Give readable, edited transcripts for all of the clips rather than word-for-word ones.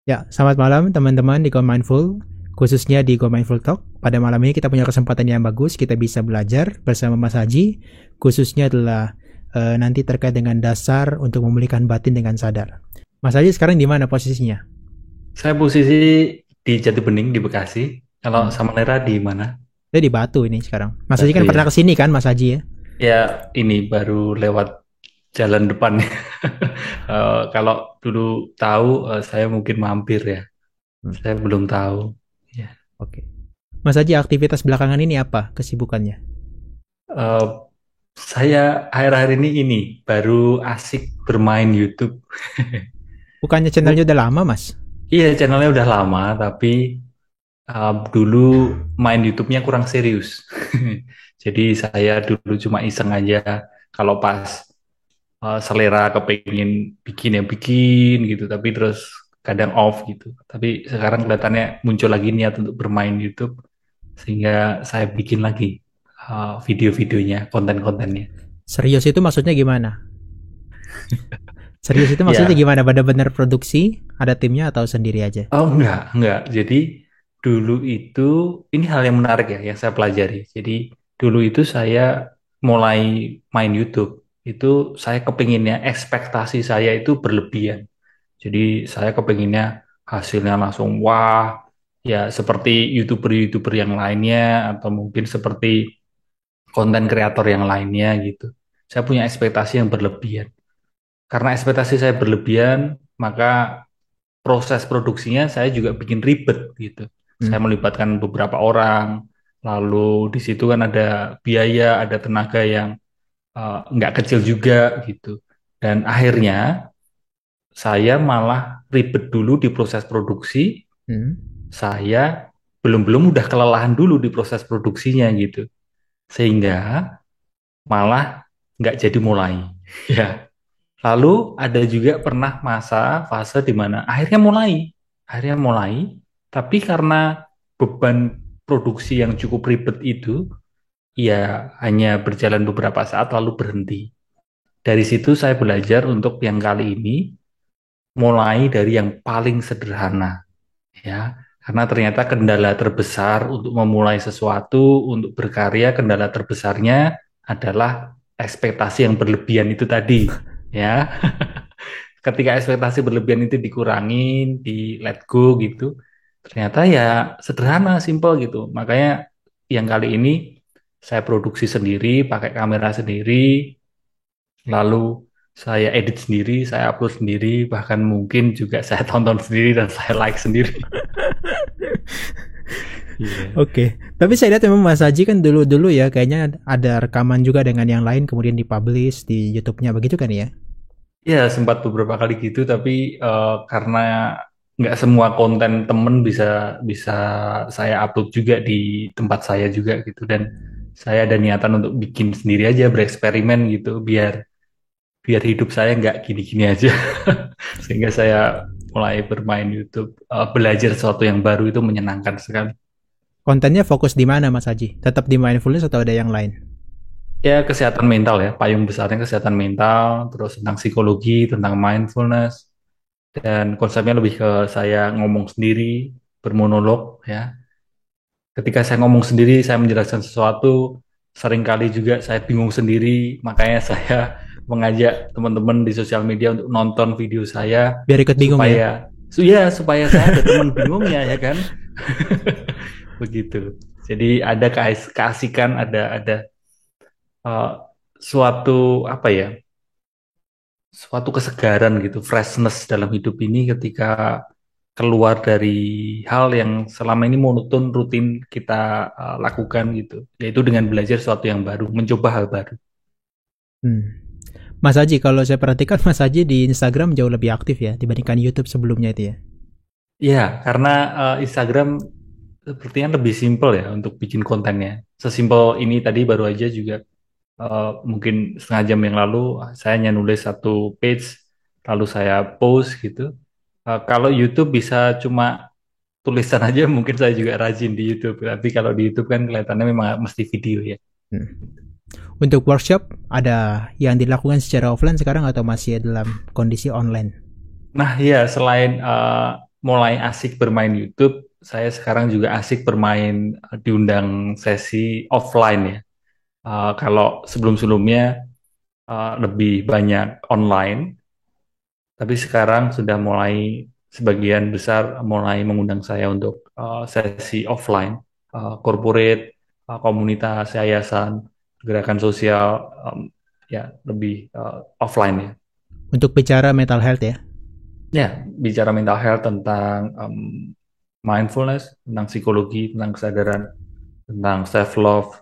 Ya, selamat malam teman-teman di Go Mindful, khususnya di Go Mindful Talk. Pada malam ini kita punya kesempatan yang bagus, kita bisa belajar bersama Mas Haji, khususnya adalah nanti terkait dengan dasar untuk memulihkan batin dengan sadar. Mas Haji sekarang di mana posisinya? Saya posisi di Jati Bening di Bekasi. Kalau Hmm. sama Nera di mana? Saya di Batu ini sekarang. Mas Haji Batu kan pernah ya. kesini kan, Mas Haji ya? Ya ini baru lewat jalan depan. Kalau dulu tahu, saya mungkin mampir ya. Hmm. Saya belum tahu. Ya. Oke. Mas Haji aktivitas belakangan ini apa kesibukannya? Eh, saya akhir-akhir ini baru asik bermain YouTube. Bukannya channelnya Bu, udah lama, Mas? iya channelnya udah lama, tapi dulu main YouTube-nya kurang serius. Jadi saya dulu cuma iseng aja. Kalau pas selera kepengen bikin ya bikin gitu, tapi terus kadang off gitu. Tapi sekarang kelihatannya muncul lagi niat untuk bermain YouTube, sehingga saya bikin lagi video-videonya, konten-kontennya. Serius itu maksudnya gimana? Serius itu maksudnya Ya, gimana? Benar-benar produksi? Ada timnya atau sendiri aja? oh enggak. Jadi dulu itu ini hal yang menarik ya yang saya pelajari. Jadi dulu itu saya mulai main YouTube itu saya kepinginnya ekspektasi saya itu berlebihan. Jadi saya kepinginnya hasilnya langsung wah, ya seperti YouTuber-YouTuber yang lainnya atau mungkin seperti konten kreator yang lainnya gitu. Saya punya ekspektasi yang berlebihan. Karena ekspektasi saya berlebihan, maka proses produksinya saya juga bikin ribet gitu. Saya Hmm. melibatkan beberapa orang, lalu di situ kan ada biaya, ada tenaga yang nggak kecil juga gitu. Dan akhirnya saya malah ribet dulu di proses produksi, Hmm. saya belum-belum udah kelelahan dulu di proses produksinya gitu. Sehingga malah nggak jadi mulai. Ya. Lalu ada juga pernah masa fase di mana akhirnya mulai, tapi karena beban produksi yang cukup ribet itu, ya hanya berjalan beberapa saat lalu berhenti. Dari situ saya belajar untuk yang kali ini mulai dari yang paling sederhana. Ya, karena ternyata kendala terbesar untuk memulai sesuatu, untuk berkarya, kendala terbesarnya adalah ekspektasi yang berlebihan itu tadi, ya. Ketika ekspektasi berlebihan itu dikurangin, di let go gitu, ternyata ya sederhana, simple gitu. Makanya yang kali ini saya produksi sendiri, pakai kamera sendiri, lalu saya edit sendiri, saya upload sendiri, bahkan mungkin juga saya tonton sendiri dan saya like sendiri. Iya. Oke, tapi saya lihat memang Mas Haji kan dulu-dulu ya kayaknya ada rekaman juga dengan yang lain kemudian dipublish di YouTube-nya begitu kan ya? Ya, sempat beberapa kali gitu, tapi karena nggak semua konten temen bisa bisa saya upload juga di tempat saya juga gitu, dan saya ada niatan untuk bikin sendiri aja, bereksperimen gitu, biar biar hidup saya nggak gini-gini aja. Sehingga saya mulai bermain YouTube, belajar sesuatu yang baru itu menyenangkan sekali. Kontennya fokus di mana Mas Haji? Tetap di mindfulness atau ada yang lain? Ya, kesehatan mental ya, payung besarnya kesehatan mental, terus tentang psikologi, tentang mindfulness. Dan konsepnya lebih ke saya ngomong sendiri, bermonolog ya. Ketika saya ngomong sendiri, saya menjelaskan sesuatu, seringkali juga saya bingung sendiri, makanya saya mengajak teman-teman di sosial media untuk nonton video saya Biar ikut bingung ya? supaya saya ada teman bingungnya ya kan. Begitu. Jadi ada keasikan, ada uh, suatu apa ya? Suatu kesegaran gitu, freshness dalam hidup ini ketika keluar dari hal yang selama ini monoton rutin kita lakukan gitu, yaitu dengan belajar sesuatu yang baru, mencoba hal baru. Hmm. Mas Haji, kalau saya perhatikan Mas Haji di Instagram jauh lebih aktif ya dibandingkan YouTube sebelumnya itu ya. Ya, karena Instagram sepertinya lebih simpel ya untuk bikin kontennya. Sesimpel ini tadi baru aja juga mungkin setengah jam yang lalu saya hanya nulis satu page lalu saya post gitu. Kalau YouTube bisa cuma tulisan aja mungkin saya juga rajin di YouTube. Tapi kalau di YouTube kan kelihatannya memang mesti video ya. Hmm. Untuk workshop, ada yang dilakukan secara offline sekarang atau masih dalam kondisi online? Nah, ya selain mulai asik bermain YouTube, saya sekarang juga asik bermain diundang sesi offline ya. Kalau sebelum-sebelumnya lebih banyak online, tapi sekarang sudah mulai sebagian besar mulai mengundang saya untuk sesi offline, corporate, komunitas, yayasan, gerakan sosial, ya lebih offline ya. Untuk bicara mental health ya. Ya, bicara mental health tentang mindfulness, tentang psikologi, tentang kesadaran, tentang self love,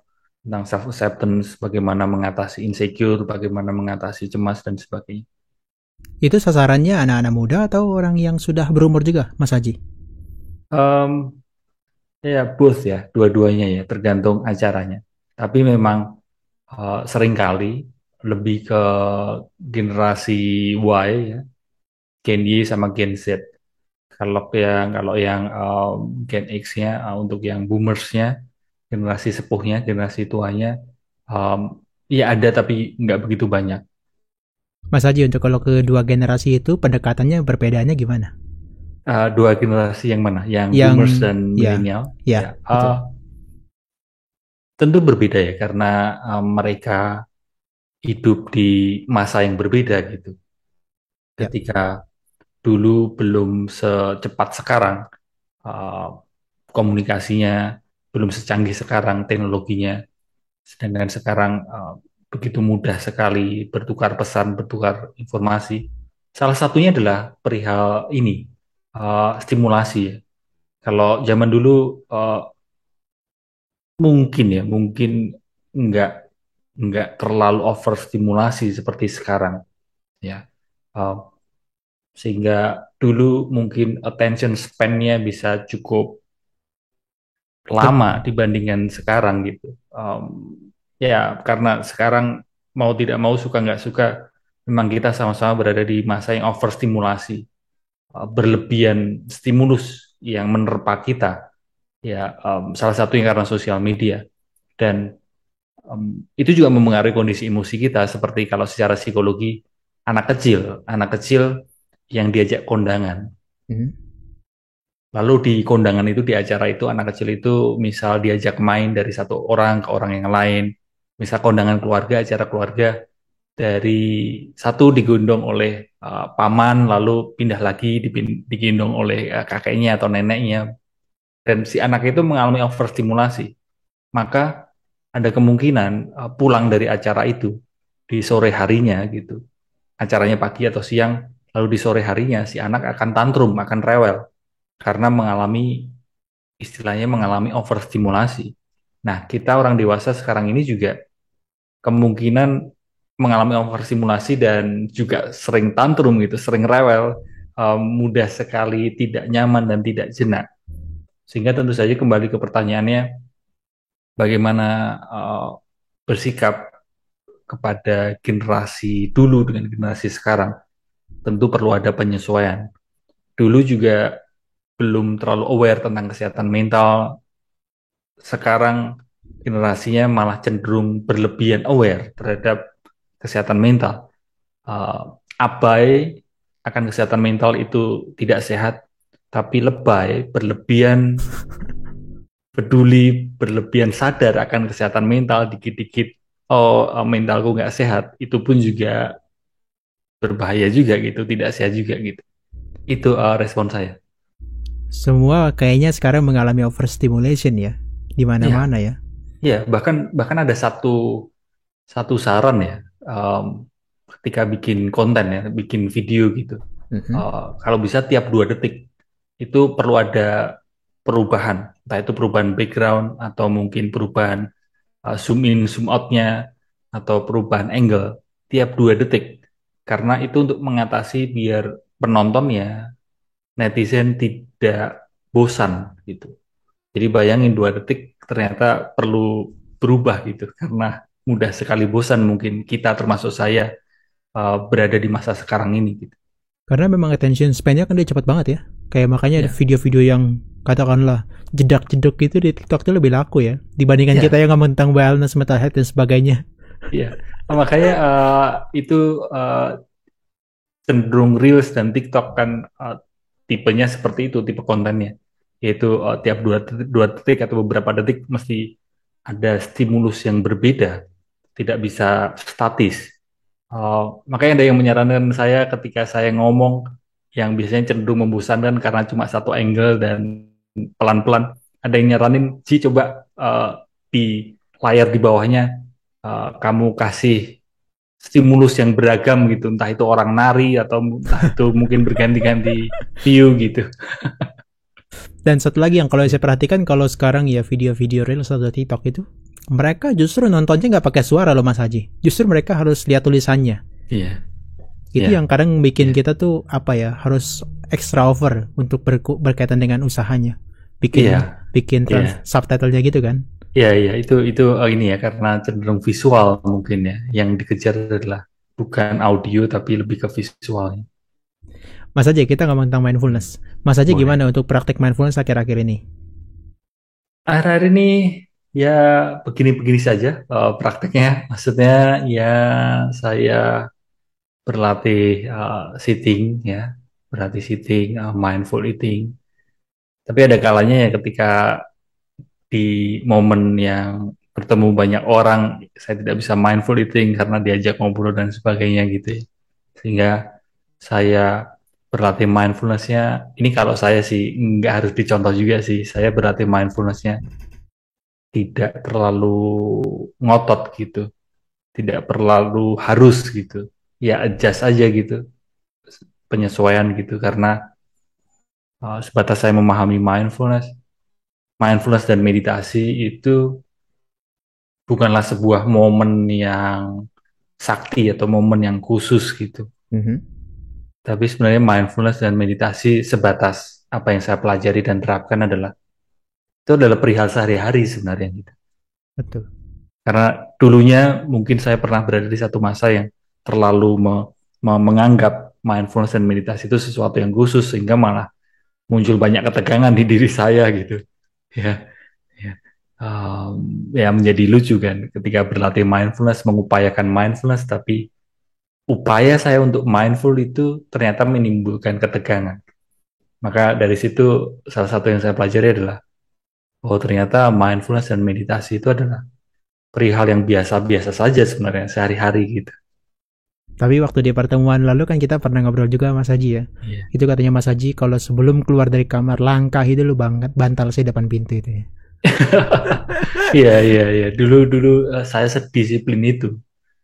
tentang self acceptance, bagaimana mengatasi insecure, bagaimana mengatasi cemas dan sebagainya. Itu sasarannya anak-anak muda atau orang yang sudah berumur juga, Mas Haji? Um, Ya, both ya, dua-duanya ya, tergantung acaranya. Tapi memang seringkali lebih ke generasi Y ya, Gen Y sama Gen Z. Kalau yang Gen X-nya, untuk yang boomersnya, generasi sepuhnya, generasi tuanya, um, ya ada tapi nggak begitu banyak. Mas Haji, untuk kalau kedua generasi itu pendekatannya perbedaannya gimana? Dua generasi yang mana? Yang Yang boomers dan ya, milenial? ya, Ya, betul. tentu berbeda ya, karena mereka hidup di masa yang berbeda gitu. Ya. Ketika dulu belum secepat sekarang, uh, komunikasinya belum secanggih sekarang teknologinya, sedangkan sekarang begitu mudah sekali bertukar pesan, bertukar informasi. Salah satunya adalah perihal ini, stimulasi ya. Kalau zaman dulu mungkin ya, mungkin nggak nggak terlalu overstimulasi seperti sekarang ya. Uh, Sehingga dulu mungkin attention span-nya bisa cukup Tep- lama dibandingkan sekarang gitu. Ya, karena sekarang mau tidak mau suka nggak suka, memang kita sama-sama berada di masa yang overstimulasi, berlebihan stimulus yang menerpa kita. Ya, salah satunya karena sosial media dan itu juga mempengaruhi kondisi emosi kita. Seperti kalau secara psikologi, anak kecil yang diajak kondangan. Mhm. Lalu di kondangan itu, di acara itu, anak kecil itu misal diajak main dari satu orang ke orang yang lain. Misal kondangan keluarga, acara keluarga, dari satu digendong oleh paman, lalu pindah lagi digendong oleh kakeknya atau neneknya. Dan si anak itu mengalami overstimulasi. Maka ada kemungkinan pulang dari acara itu di sore harinya gitu. Acaranya pagi atau siang, lalu di sore harinya si anak akan tantrum, akan rewel karena mengalami overstimulasi. Nah, kita orang dewasa sekarang ini juga kemungkinan mengalami overstimulasi dan juga sering tantrum gitu, sering rewel, mudah sekali tidak nyaman dan tidak jenak. Sehingga tentu saja kembali ke pertanyaannya, bagaimana bersikap kepada generasi dulu dengan generasi sekarang. Tentu perlu ada penyesuaian. Dulu juga belum terlalu aware tentang kesehatan mental, sekarang generasinya malah cenderung berlebihan aware terhadap kesehatan mental. Abai akan kesehatan mental itu tidak sehat, tapi lebay, berlebihan, peduli, berlebihan sadar akan kesehatan mental, dikit-dikit, oh mentalku nggak sehat, itu pun juga berbahaya juga gitu, tidak sehat juga gitu. Itu respon saya. Semua kayaknya sekarang mengalami overstimulation ya, di Ya, mana-mana ya. ya bahkan bahkan ada satu satu saran ya, ketika bikin konten ya, bikin video gitu. Mhm. Kalau bisa tiap 2 detik itu perlu ada perubahan, entah itu perubahan background atau mungkin perubahan zoom in, zoom out-nya atau perubahan angle tiap 2 detik. Karena itu untuk mengatasi biar penonton ya, netizen tidak bosan gitu. Jadi bayangin 2 detik ternyata perlu berubah gitu karena mudah sekali bosan mungkin kita termasuk saya berada di masa sekarang ini gitu. Karena memang attention span-nya kan dia cepat banget ya. Kayak makanya ada Ya, video-video yang katakanlah jedak-jeduk gitu di TikTok itu lebih laku ya dibandingkan kita ya, yang ngomong tentang wellness, mental health dan sebagainya. Iya. Makanya itu eh, cenderung Reels dan TikTok kan tipenya seperti itu, tipe kontennya. Yaitu tiap dua detik atau beberapa detik mesti ada stimulus yang berbeda, tidak bisa statis. Makanya ada yang menyarankan saya ketika saya ngomong yang biasanya cenderung membosankan karena cuma satu angle dan pelan-pelan. Ada yang nyaranin, Ci coba di layar di bawahnya kamu kasih stimulus yang beragam gitu, entah itu orang nari atau entah itu mungkin berganti-ganti view gitu. Dan satu lagi yang kalau saya perhatikan kalau sekarang ya video-video Reels atau TikTok itu mereka justru nontonnya nggak pakai suara loh Mas Haji. Justru mereka harus lihat tulisannya. Iya, Itu iya, yang kadang bikin iya, kita tuh apa ya harus extra over untuk berkaitan dengan usahanya. Bikin iya, bikin iya, subtitlenya gitu kan. iya, iya. Itu ini ya karena cenderung visual mungkin ya. Yang dikejar adalah bukan audio tapi lebih ke visualnya. Mas Haji kita ngomong tentang mindfulness. Mas Haji Boleh. gimana untuk praktek mindfulness akhir-akhir ini? Akhir-akhir ini ya begini-begini saja prakteknya. Maksudnya ya saya berlatih sitting ya, berlatih sitting, mindful eating. Tapi ada kalanya ya ketika di momen yang bertemu banyak orang, saya tidak bisa mindful eating karena diajak ngobrol dan sebagainya gitu ya. Sehingga saya berlatih mindfulness-nya, ini kalau saya sih nggak harus dicontoh juga sih, saya berlatih mindfulness-nya tidak terlalu ngotot gitu, tidak terlalu harus gitu, ya adjust aja gitu, penyesuaian gitu, karena sebatas saya memahami mindfulness, mindfulness dan meditasi itu bukanlah sebuah momen yang sakti atau momen yang khusus gitu. Mhm. Tapi sebenarnya mindfulness dan meditasi sebatas apa yang saya pelajari dan terapkan adalah itu adalah perihal sehari-hari sebenarnya gitu. Betul. Karena dulunya mungkin saya pernah berada di satu masa yang terlalu menganggap mindfulness dan meditasi itu sesuatu yang khusus sehingga malah muncul banyak ketegangan di diri saya gitu. Ya, ya. Ya menjadi lucu kan ketika berlatih mindfulness, mengupayakan mindfulness, tapi upaya saya untuk mindful itu ternyata menimbulkan ketegangan. Maka dari situ salah satu yang saya pelajari adalah, oh ternyata mindfulness dan meditasi itu adalah perihal yang biasa-biasa saja sebenarnya sehari-hari gitu. Tapi waktu di pertemuan lalu kan kita pernah ngobrol juga Mas Haji ya. Iya. Itu katanya Mas Haji kalau sebelum keluar dari kamar langkah itu lu banget bantal sih depan pintu itu ya. Iya, iya, iya. Dulu saya sedisiplin itu.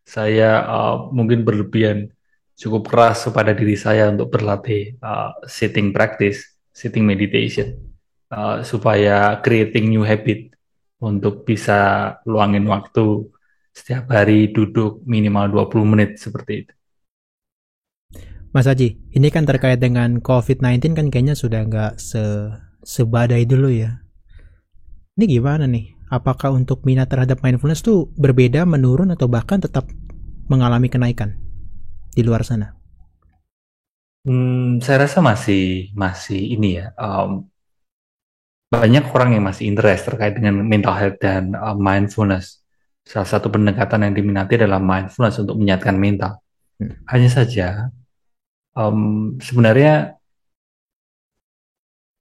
Saya mungkin berlebihan cukup keras kepada diri saya untuk berlatih sitting practice, sitting meditation, supaya creating new habit untuk bisa luangin waktu setiap hari duduk minimal 20 menit seperti itu. Mas Haji, ini kan terkait dengan COVID-19 kan kayaknya sudah nggak sebadai dulu ya. Ini gimana nih? Apakah untuk minat terhadap mindfulness tuh berbeda, menurun atau bahkan tetap mengalami kenaikan di luar sana? Saya rasa masih masih ini ya. Banyak orang yang masih interest terkait dengan mental health dan mindfulness. Salah satu pendekatan yang diminati adalah mindfulness untuk menyehatkan mental. Hmm. Hanya saja, sebenarnya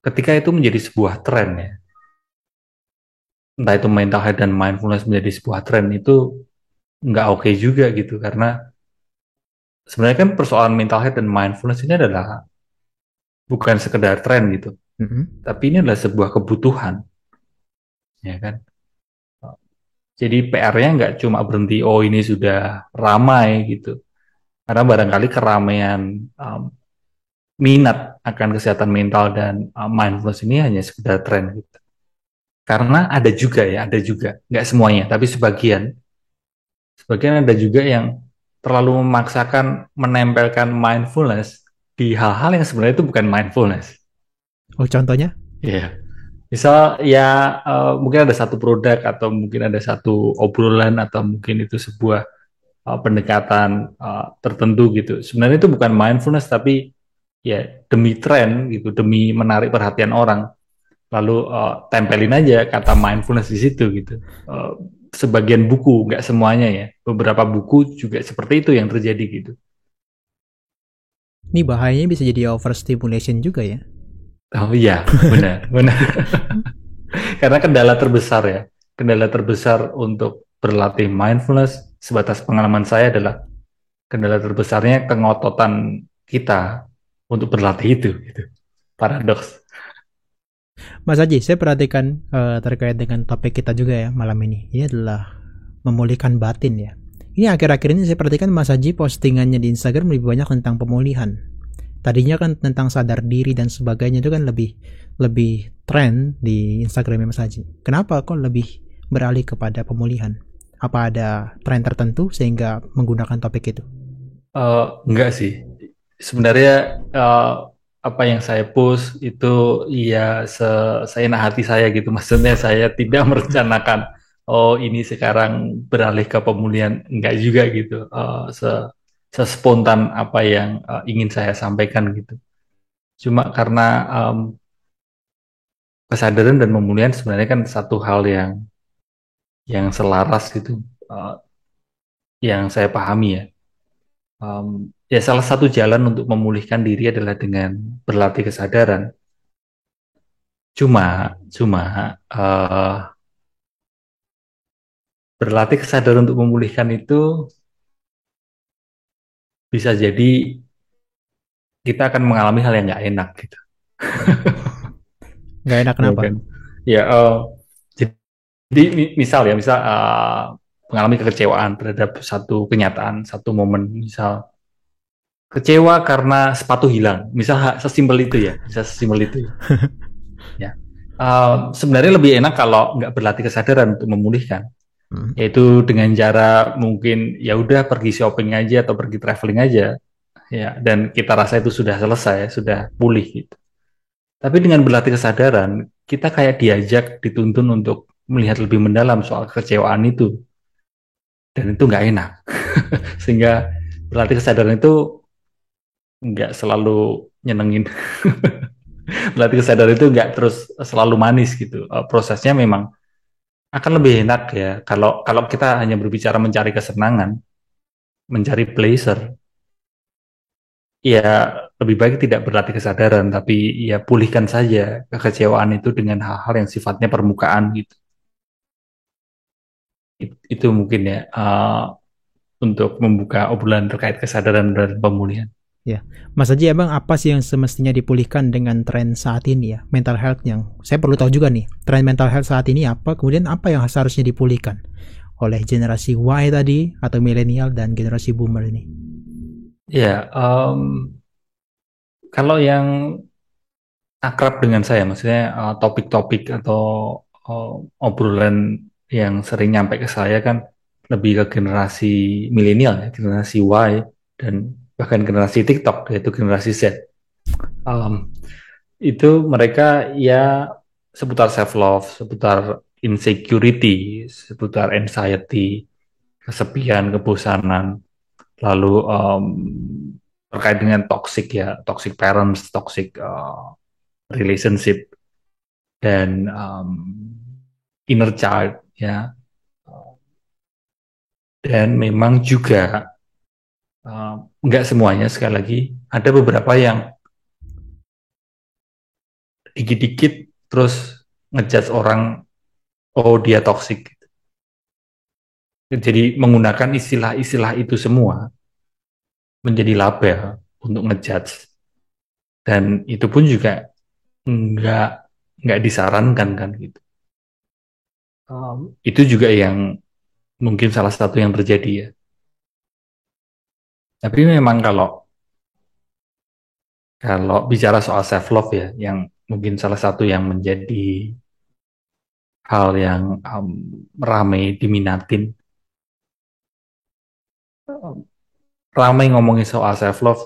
ketika itu menjadi sebuah tren ya, entah itu mental health dan mindfulness menjadi sebuah tren itu nggak oke juga gitu, karena sebenarnya kan persoalan mental health dan mindfulness ini adalah bukan sekedar tren gitu, Mhm. tapi ini adalah sebuah kebutuhan, ya kan? Jadi PR-nya nggak cuma berhenti, oh ini sudah ramai gitu. Karena barangkali keramaian um, minat akan kesehatan mental dan mindfulness ini hanya sekedar tren gitu. Karena ada juga ya, ada juga, nggak semuanya, tapi sebagian, sebagian ada juga yang terlalu memaksakan menempelkan mindfulness di hal-hal yang sebenarnya itu bukan mindfulness. Oh, contohnya? Iya. Misal ya mungkin ada satu produk atau mungkin ada satu obrolan atau mungkin itu sebuah pendekatan tertentu gitu. Sebenarnya itu bukan mindfulness tapi ya demi tren gitu, demi menarik perhatian orang. lalu tempelin aja kata mindfulness di situ gitu. Eh, Sebagian buku, nggak semuanya ya. Beberapa buku juga seperti itu yang terjadi gitu. Ini bahayanya bisa jadi overstimulation juga ya. Oh iya, benar, benar. Karena kendala terbesar ya, kendala terbesar untuk berlatih mindfulness sebatas pengalaman saya adalah kendala terbesarnya kengototan kita untuk berlatih itu, gitu. Paradoks. Mas Haji, saya perhatikan terkait dengan topik kita juga ya malam ini. Ini adalah memulihkan batin ya. Ini akhir-akhir ini saya perhatikan Mas Haji postingannya di Instagram lebih banyak tentang pemulihan. Tadinya kan tentang sadar diri dan sebagainya itu kan lebih lebih tren di Instagramnya Mas Haji. Kenapa kok lebih beralih kepada pemulihan? Apa ada tren tertentu sehingga menggunakan topik itu? Enggak sih. Sebenarnya apa yang saya post itu ya seenak hati saya gitu. Maksudnya saya tidak merencanakan oh ini sekarang beralih ke pemulihan. Enggak juga gitu. Sespontan apa yang ingin saya sampaikan gitu. Cuma karena kesadaran dan pemulihan sebenarnya kan satu hal yang selaras gitu. eh, yang saya pahami ya. Ya salah satu jalan untuk memulihkan diri adalah dengan berlatih kesadaran. Cuma berlatih kesadaran untuk memulihkan itu bisa jadi kita akan mengalami hal yang nggak enak gitu, Nggak enak ya kenapa? kan? Ya, jadi misal ya, misal mengalami kekecewaan terhadap satu kenyataan, satu momen, misal kecewa karena sepatu hilang, misal sesimpel itu ya, bisa sesimpel itu ya. Ya. Sebenarnya lebih enak kalau nggak berlatih kesadaran untuk memulihkan, Hmm. yaitu dengan cara mungkin ya udah pergi shopping aja atau pergi traveling aja, ya, dan kita rasa itu sudah selesai, sudah pulih gitu. Tapi dengan berlatih kesadaran, kita kayak diajak, dituntun untuk melihat lebih mendalam soal kekecewaan itu, dan itu nggak enak. Sehingga berlatih kesadaran itu nggak selalu nyenengin. Berlatih kesadaran itu nggak terus selalu manis gitu. Prosesnya memang akan lebih enak ya kalau kalau kita hanya berbicara mencari kesenangan, mencari pleasure, ya lebih baik tidak berlatih kesadaran, tapi ya pulihkan saja kekecewaan itu dengan hal-hal yang sifatnya permukaan gitu. Itu mungkin ya untuk membuka obrolan terkait kesadaran dan pemulihan. Ya, Mas Haji, abang apa sih yang semestinya dipulihkan dengan tren saat ini ya, mental health yang saya perlu tahu juga nih, tren mental health saat ini apa, kemudian apa yang seharusnya dipulihkan oleh generasi Y tadi atau milenial dan generasi boomer ini? Ya, kalau yang akrab dengan saya, maksudnya topik-topik atau eh, obrolan yang sering nyampe ke saya kan lebih ke generasi milenial, ya, generasi Y, dan bahkan generasi TikTok, yaitu generasi Z. Um, itu mereka ya seputar self love, seputar insecurity, seputar anxiety, kesepian, kebosanan, lalu terkait dengan toxic ya, toxic parents, toxic relationship, dan inner child ya. Dan memang juga nggak semuanya, sekali lagi ada beberapa yang dikit-dikit terus ngejudge orang, oh dia toxic, jadi menggunakan istilah-istilah itu semua menjadi label untuk ngejudge, dan itu pun juga nggak nggak disarankan kan gitu. Itu juga yang mungkin salah satu yang terjadi ya. Tapi memang kalau kalau bicara soal self love ya, yang mungkin salah satu yang menjadi hal yang ramai diminatin, ramai ngomongin soal self love,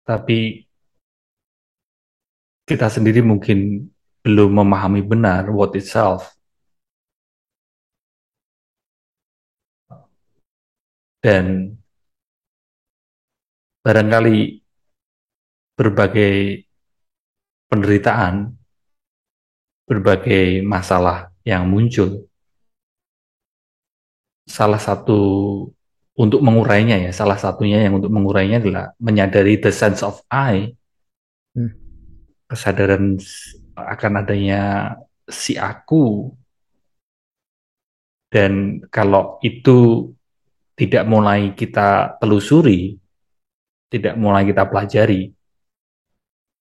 tapi kita sendiri mungkin belum memahami benar what is self, dan barangkali berbagai penderitaan berbagai masalah yang muncul. Salah satu untuk mengurainya ya, salah satunya yang untuk mengurainya adalah menyadari the sense of I, Hmm. kesadaran akan adanya si aku, dan kalau itu tidak mulai kita telusuri, tidak mulai kita pelajari,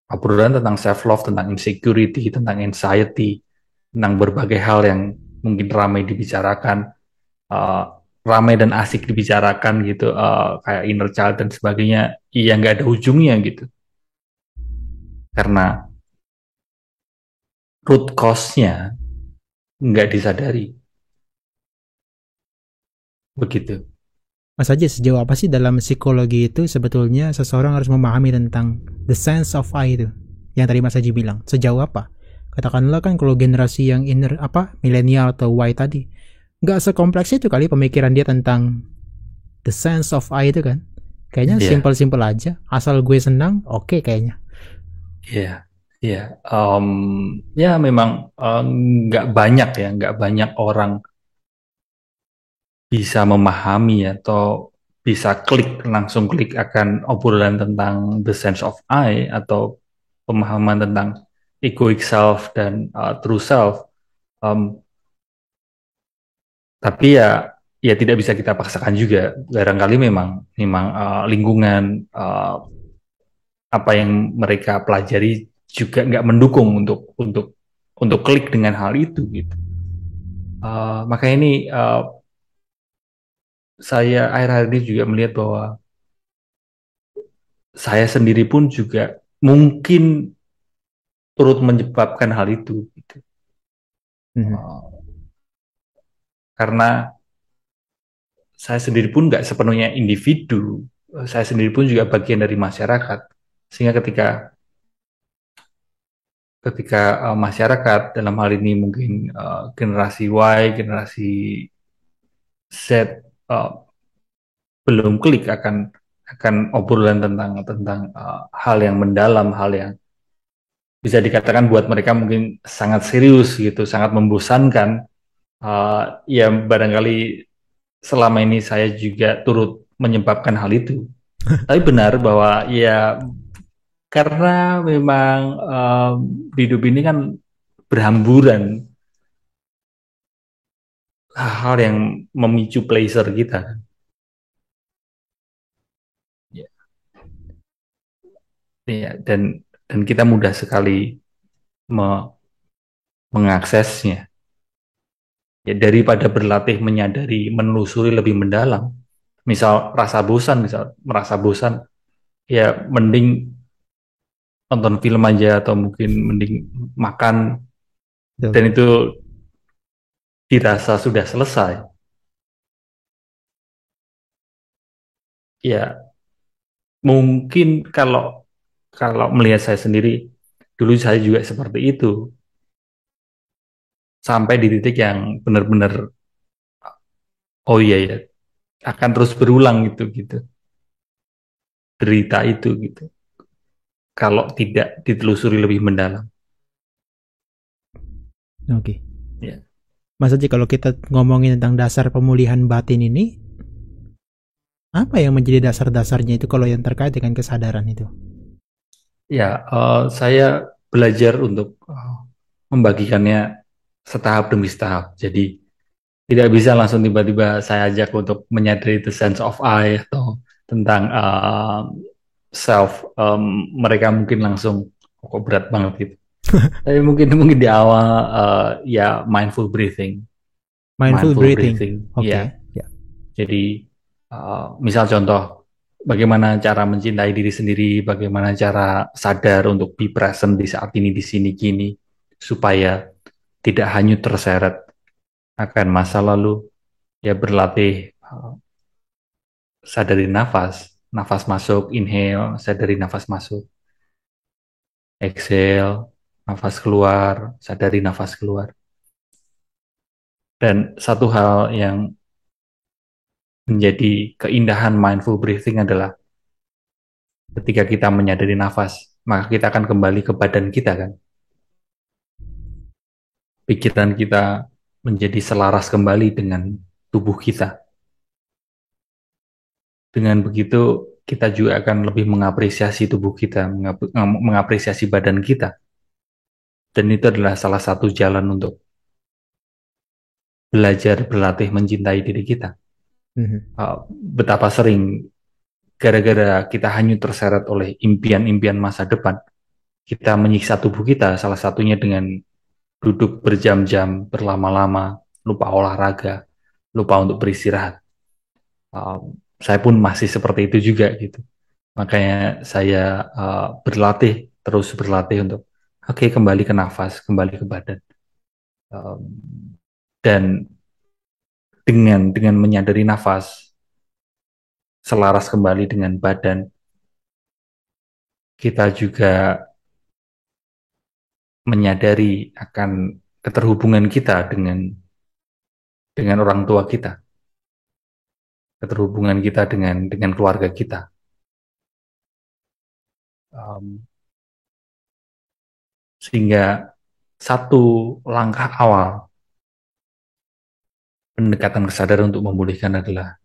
obrolan tentang self love, tentang insecurity, tentang anxiety, tentang berbagai hal yang mungkin ramai dibicarakan, uh, ramai dan asik dibicarakan gitu, kayak inner child dan sebagainya, iya nggak ada ujungnya gitu, karena root cause-nya nggak disadari, begitu. Mas Haji, sejauh apa sih dalam psikologi itu sebetulnya seseorang harus memahami tentang the sense of I itu? Yang tadi Mas Haji bilang, sejauh apa? Katakanlah kan kalau generasi yang inner apa milenial atau Y tadi, nggak sekompleks itu kali pemikiran dia tentang the sense of I itu kan. Kayaknya Iya, simple-simple aja. Asal gue senang, oke kayaknya. iya, iya. Ya memang nggak banyak ya, nggak banyak orang bisa memahami atau bisa klik, langsung klik akan obrolan tentang the sense of I atau pemahaman tentang egoic self dan true self. Um, tapi ya tidak bisa kita paksakan juga. Barangkali memang memang lingkungan, apa yang mereka pelajari juga nggak mendukung untuk klik dengan hal itu gitu. Makanya ini, saya akhir-akhir ini juga melihat bahwa saya sendiri pun juga mungkin turut menyebabkan hal itu gitu. Mhm. Uh, karena saya sendiri pun nggak sepenuhnya individu, saya sendiri pun juga bagian dari masyarakat, sehingga ketika ketika masyarakat dalam hal ini mungkin generasi Y, generasi Z, belum klik akan obrolan tentang hal yang mendalam, hal yang bisa dikatakan buat mereka mungkin sangat serius gitu, sangat membosankan. Ya barangkali selama ini saya juga turut menyebabkan hal itu. Tapi benar bahwa ya karena memang hidup ini kan berhamburan hal yang memicu pleasure kita kan. Ya, ya, dan kita mudah sekali me- mengaksesnya. Ya, daripada berlatih menyadari, menelusuri lebih mendalam. Misal rasa bosan, misal merasa bosan, ya mending nonton film aja atau mungkin mending makan, Betul. dan itu dirasa sudah selesai. Ya mungkin kalau kalau melihat saya sendiri, dulu saya juga seperti itu, sampai di titik yang benar-benar oh iya ya, akan terus berulang gitu gitu derita itu gitu, kalau tidak ditelusuri lebih mendalam. Oke. Ya, Mas Haji, kalau kita ngomongin tentang dasar pemulihan batin ini, apa yang menjadi dasar-dasarnya itu kalau yang terkait dengan kesadaran itu? ya, saya belajar untuk membagikannya setahap demi setahap. Jadi tidak bisa langsung tiba-tiba saya ajak untuk menyadari the sense of I atau tentang self. Mereka mungkin langsung "Oh, kok berat banget gitu. Tapi mungkin mungkin di awal, ya mindful breathing, Mindful mindful breathing. breathing, ya. Oke. Ya. Jadi misal contoh, bagaimana cara mencintai diri sendiri, bagaimana cara sadar untuk be present di saat ini, di sini, kini, supaya tidak hanyut terseret akan masa lalu. Ya berlatih, sadari nafas, nafas masuk, inhale, sadari nafas masuk, exhale, nafas keluar, sadari nafas keluar. Dan satu hal yang menjadi keindahan mindful breathing adalah ketika kita menyadari nafas, maka kita akan kembali ke badan kita kan. pikiran kita menjadi selaras kembali dengan tubuh kita. Dengan begitu, kita juga akan lebih mengapresiasi tubuh kita, mengapresiasi badan kita. Dan itu adalah salah satu jalan untuk belajar berlatih mencintai diri kita. Mhm. Betapa sering gara-gara kita hanyut terseret oleh impian-impian masa depan, kita menyiksa tubuh kita, salah satunya dengan duduk berjam-jam, berlama-lama, lupa olahraga, lupa untuk beristirahat. Saya pun masih seperti itu juga gitu. Makanya saya terus berlatih untuk oke, kembali ke nafas, kembali ke badan. Um, dan dengan menyadari nafas, selaras kembali dengan badan, kita juga menyadari akan keterhubungan kita dengan orang tua kita, keterhubungan kita dengan keluarga kita. Um, Sehingga satu langkah awal pendekatan kesadaran untuk memulihkan adalah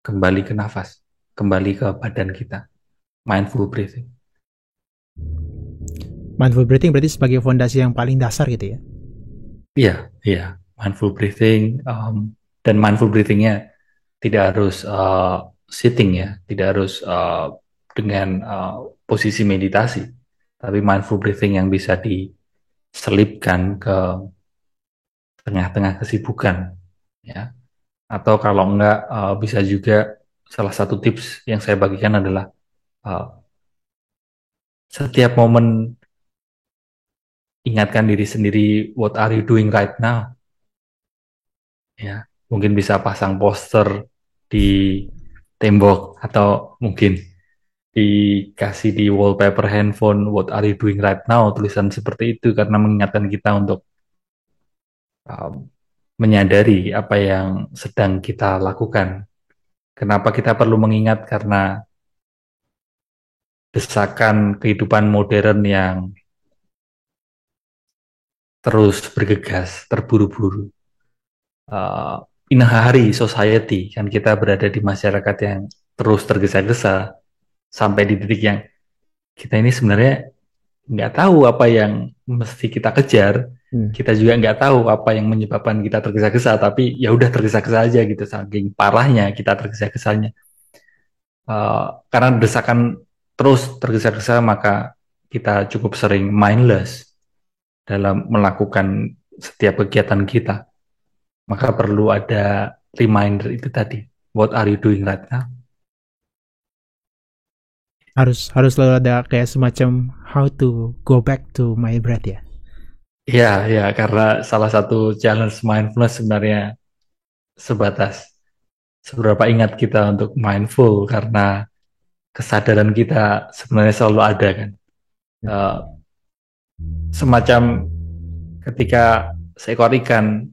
kembali ke nafas, kembali ke badan kita, mindful breathing. Mindful breathing berarti sebagai fondasi yang paling dasar gitu ya. Iya, iya, mindful breathing, dan mindful breathingnya tidak harus sitting ya, tidak harus dengan posisi meditasi, tapi mindful breathing yang bisa diselipkan ke tengah-tengah kesibukan, ya. Atau kalau enggak, bisa juga salah satu tips yang saya bagikan adalah uh, setiap momen ingatkan diri sendiri, what are you doing right now? Ya, mungkin bisa pasang poster di tembok atau mungkin dikasih di wallpaper handphone, what are you doing right now, tulisan seperti itu karena mengingatkan kita untuk um, menyadari apa yang sedang kita lakukan. Kenapa kita perlu mengingat? Karena desakan kehidupan modern yang terus bergegas, terburu-buru. In a hurry society, kan kita berada di masyarakat yang terus tergesa-gesa sampai di titik yang kita ini sebenarnya nggak tahu apa yang mesti kita kejar. Kita juga nggak tahu apa yang menyebabkan kita tergesa-gesa, tapi ya udah tergesa-gesa aja gitu, saking parahnya kita tergesa-gesanya. Karena desakan terus tergesa-gesa, maka kita cukup sering mindless dalam melakukan setiap kegiatan kita. Maka perlu ada reminder itu tadi. What are you doing right now? Harus selalu ada kayak semacam how to go back to my breath ya. Ya, ya, karena salah satu challenge mindfulness sebenarnya sebatas seberapa ingat kita untuk mindful, karena kesadaran kita sebenarnya selalu ada kan. Uh, Semacam ketika seekor ikan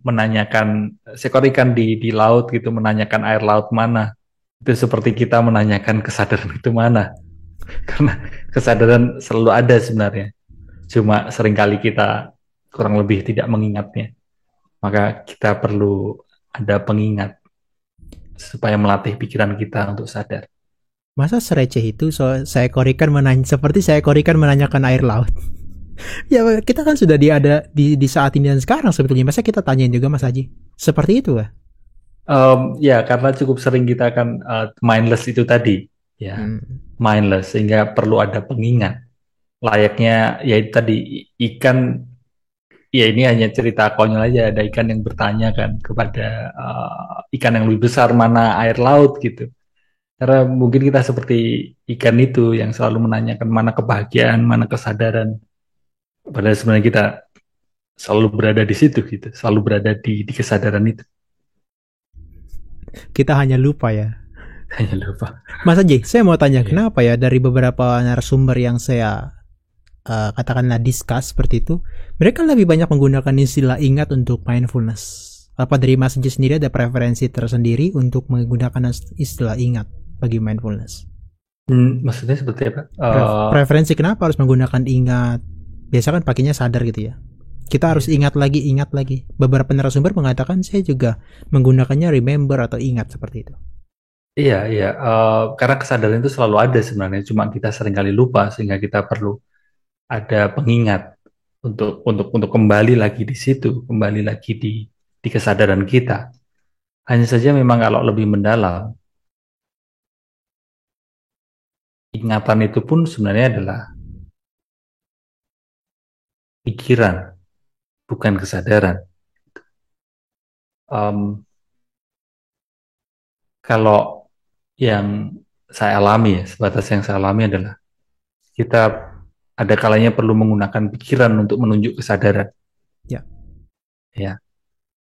di laut gitu menanyakan air laut mana, itu seperti kita menanyakan kesadaran itu mana. Karena kesadaran selalu ada sebenarnya, cuma seringkali kita kurang lebih tidak mengingatnya. Maka kita perlu ada pengingat supaya melatih pikiran kita untuk sadar. Masa sereceh itu seekor ikan seperti seekor ikan menanyakan air laut? Ya kita kan sudah ada di saat ini dan sekarang sebetulnya. Masa kita tanyain juga Mas Haji? Seperti itu ya? Ya, karena cukup sering kita kan mindless itu tadi, ya, mindless, sehingga perlu ada pengingat. Layaknya ya itu tadi ikan, ya ini hanya cerita konyol aja, ada ikan yang bertanya kan kepada ikan yang lebih besar mana air laut gitu. Karena mungkin kita seperti ikan itu yang selalu menanyakan mana kebahagiaan, mana kesadaran. Padahal sebenarnya kita selalu berada di situ gitu, selalu berada di kesadaran itu. Kita hanya lupa ya. Hanya lupa. Mas Haji, saya mau tanya kenapa ya dari beberapa narasumber yang saya katakanlah discuss seperti itu, mereka lebih banyak menggunakan istilah ingat untuk mindfulness. Apa dari Mas Haji sendiri ada preferensi tersendiri untuk menggunakan istilah ingat bagi mindfulness? Maksudnya seperti apa? Preferensi kenapa harus menggunakan ingat? Biasa kan pakainya sadar gitu ya. Kita harus gitu. ingat lagi. Beberapa narasumber mengatakan saya juga menggunakannya remember atau ingat seperti itu. Iya, iya. Karena kesadaran itu selalu ada sebenarnya, cuma kita seringkali lupa sehingga kita perlu ada pengingat untuk kembali lagi di situ, kembali lagi di kesadaran kita. Hanya saja memang kalau lebih mendalam, ingatan itu pun sebenarnya adalah pikiran, bukan kesadaran. Em, Kalau yang saya alami ya, sebatas yang saya alami adalah kita ada kalanya perlu menggunakan pikiran untuk menunjuk kesadaran. Ya, Ya,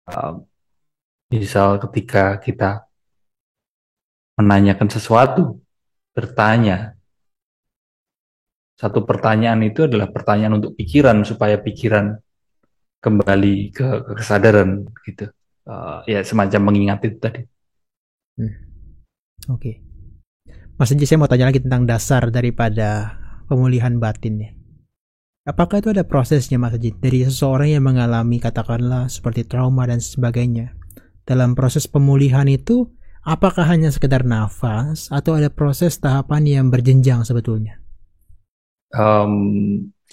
Em, misal ketika kita menanyakan sesuatu, bertanya, satu pertanyaan itu adalah pertanyaan untuk pikiran supaya pikiran kembali ke kesadaran gitu. Ya semacam mengingat itu tadi. hmm, oke. Okay. Mas Haji, saya mau tanya lagi tentang dasar daripada pemulihan batin ya. Apakah itu ada prosesnya Mas Haji? Dari seseorang yang mengalami katakanlah seperti trauma dan sebagainya. Dalam proses pemulihan itu, apakah hanya sekedar nafas atau ada proses tahapan yang berjenjang sebetulnya? Em,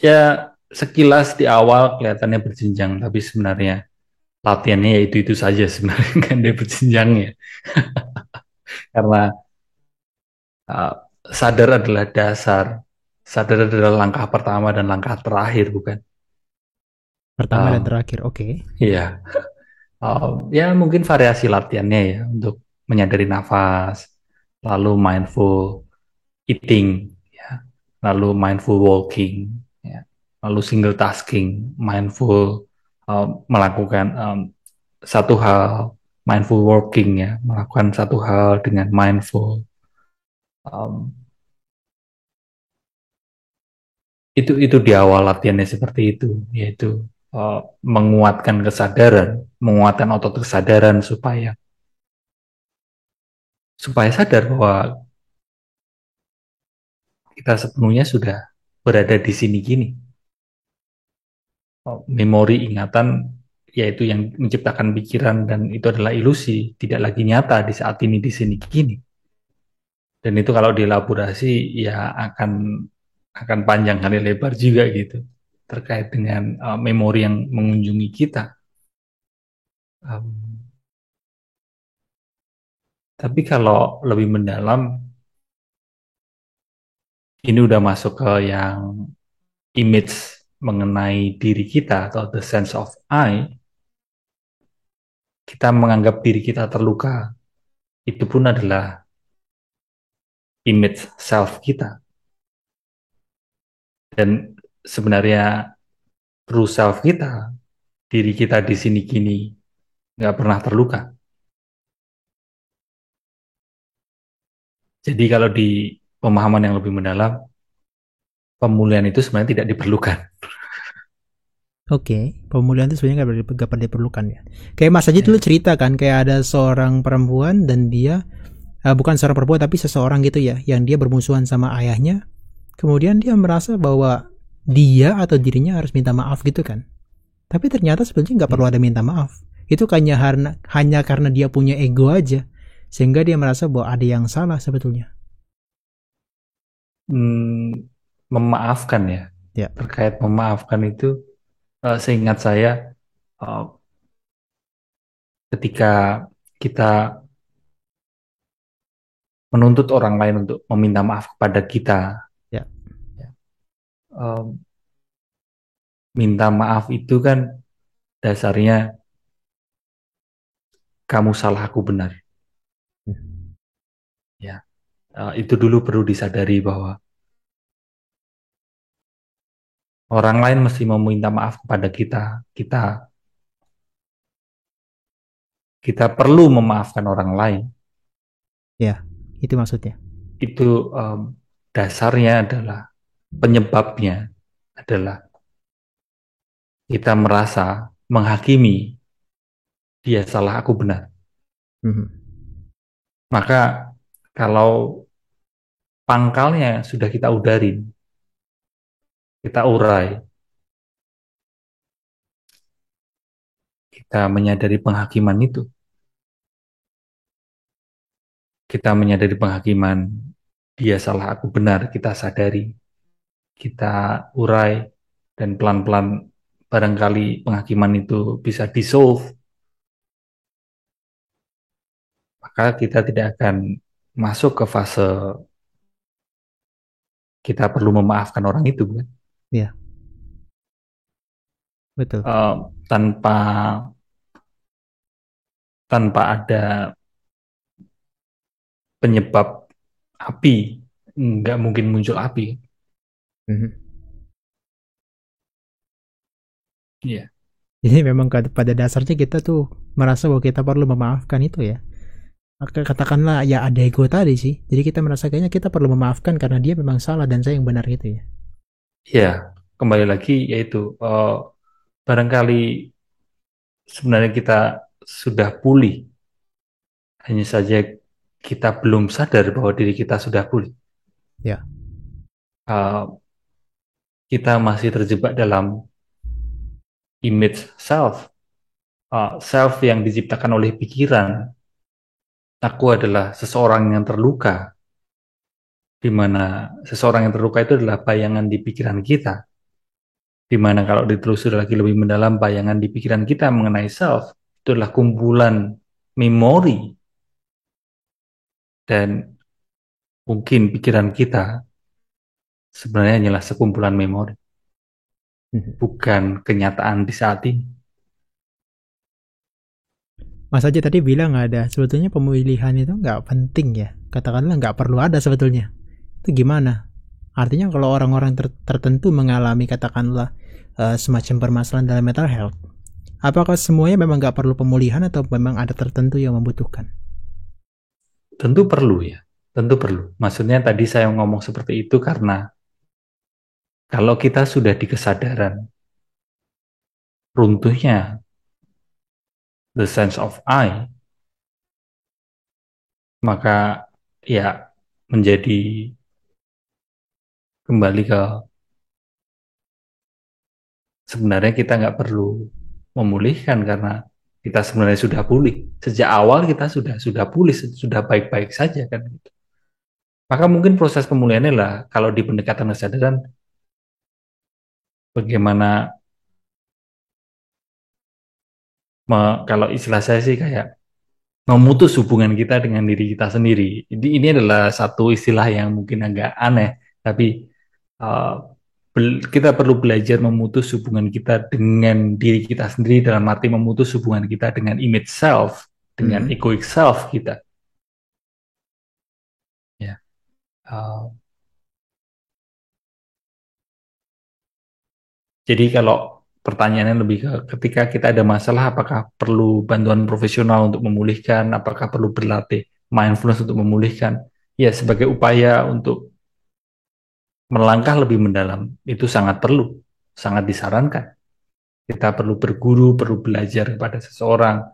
Ya sekilas di awal kelihatannya berjenjang, tapi sebenarnya latihannya ya itu saja sebenarnya kan dia berjenjangnya. Karena uh, sadar adalah dasar, sadar adalah langkah pertama dan langkah terakhir, bukan? Pertama dan Um, terakhir, oke. Okay. iya, ya mungkin variasi latihannya ya untuk menyadari nafas, lalu mindful eating, ya, lalu mindful walking, ya, lalu single tasking, mindful melakukan satu hal, mindful working ya, melakukan satu hal dengan mindful. Um, itu di awal latihannya seperti itu, yaitu uh, menguatkan kesadaran, menguatkan otot kesadaran supaya supaya sadar bahwa kita sepenuhnya sudah berada di sini gini. Memori ingatan yaitu yang menciptakan pikiran dan itu adalah ilusi, tidak lagi nyata di saat ini di sini gini. Dan itu kalau dielaborasi ya akan panjang kali lebar juga gitu terkait dengan memori yang mengunjungi kita. Um, tapi kalau lebih mendalam, ini udah masuk ke yang image mengenai diri kita atau the sense of I, kita menganggap diri kita terluka, itu pun adalah image self kita. Dan sebenarnya true self kita, diri kita di sini kini, nggak pernah terluka. Jadi kalau di pemahaman yang lebih mendalam, pemulihan itu sebenarnya tidak diperlukan. Oke, okay. Pemulihan itu sebenarnya nggak pernah diperlukan ya. Kayak Mas Haji dulu Ya. cerita kan, kayak ada seorang perempuan dan dia bukan seorang perempuan tapi seseorang gitu ya, yang dia bermusuhan sama ayahnya. Kemudian dia merasa bahwa dia atau dirinya harus minta maaf gitu kan. Tapi ternyata sebenarnya nggak perlu ada minta maaf. Itu hanya karena dia punya ego aja, sehingga dia merasa bahwa ada yang salah sebetulnya. Hmm, memaafkan ya. Ya, Terkait memaafkan itu, seingat saya, eh, ketika kita menuntut orang lain untuk meminta maaf kepada kita, ya. eh, minta maaf itu kan dasarnya kamu salah aku benar. Ya, itu dulu perlu disadari bahwa orang lain mesti meminta maaf kepada kita. Kita kita perlu memaafkan orang lain. Ya, itu maksudnya. Itu dasarnya adalah penyebabnya adalah kita merasa menghakimi dia salah aku benar. Mhm. Maka kalau pangkalnya sudah kita udarin, kita urai, kita menyadari penghakiman itu, kita menyadari penghakiman dia salah aku benar, kita sadari, kita urai, dan pelan-pelan barangkali penghakiman itu bisa dissolve, maka kita tidak akan masuk ke fase kita perlu memaafkan orang itu, kan? Ya, betul. Eh, tanpa tanpa ada penyebab api, nggak mungkin muncul api. Mhm. Iya, Jadi memang pada dasarnya kita tuh merasa bahwa kita perlu memaafkan itu ya. Katakanlah ya ada ego tadi sih. Jadi kita merasa kayaknya kita perlu memaafkan karena dia memang salah dan saya yang benar gitu ya. iya. Kembali lagi yaitu barangkali sebenarnya kita sudah pulih, hanya saja kita belum sadar bahwa diri kita sudah pulih. Ya. Eh, kita masih terjebak dalam image self, self yang diciptakan oleh pikiran. Aku adalah seseorang yang terluka, di mana seseorang yang terluka itu adalah bayangan di pikiran kita, di mana kalau ditelusuri lagi lebih mendalam, bayangan di pikiran kita mengenai self itu adalah kumpulan memori, dan mungkin pikiran kita sebenarnya hanyalah sekumpulan memori, Mhm. bukan kenyataan di saat ini. Mas aja tadi bilang ada sebetulnya pemilihan itu nggak penting ya. Katakanlah nggak perlu ada sebetulnya. Itu gimana? Artinya kalau orang-orang tertentu mengalami katakanlah semacam permasalahan dalam mental health, apakah semuanya memang nggak perlu pemulihan atau memang ada tertentu yang membutuhkan? Tentu perlu ya, tentu perlu. Maksudnya tadi saya ngomong seperti itu karena kalau kita sudah di kesadaran runtuhnya the sense of I, maka ya menjadi kembali ke sebenarnya kita nggak perlu memulihkan karena kita sebenarnya sudah pulih. Sejak awal kita sudah pulih, sudah baik-baik saja, kan gitu. Maka mungkin proses pemulihannya lah kalau di pendekatan kesadaran, bagaimana kalau istilah saya sih kayak memutus hubungan kita dengan diri kita sendiri. Jadi ini adalah satu istilah yang mungkin agak aneh, tapi uh, kita perlu belajar memutus hubungan kita dengan diri kita sendiri, dalam arti memutus hubungan kita dengan image self, dengan Mhm. egoic self kita. Ya. Uh, jadi kalau pertanyaannya lebih ke ketika kita ada masalah, apakah perlu bantuan profesional untuk memulihkan, apakah perlu berlatih mindfulness untuk memulihkan? Ya, sebagai upaya untuk melangkah lebih mendalam itu sangat perlu, sangat disarankan. Kita perlu berguru, perlu belajar kepada seseorang,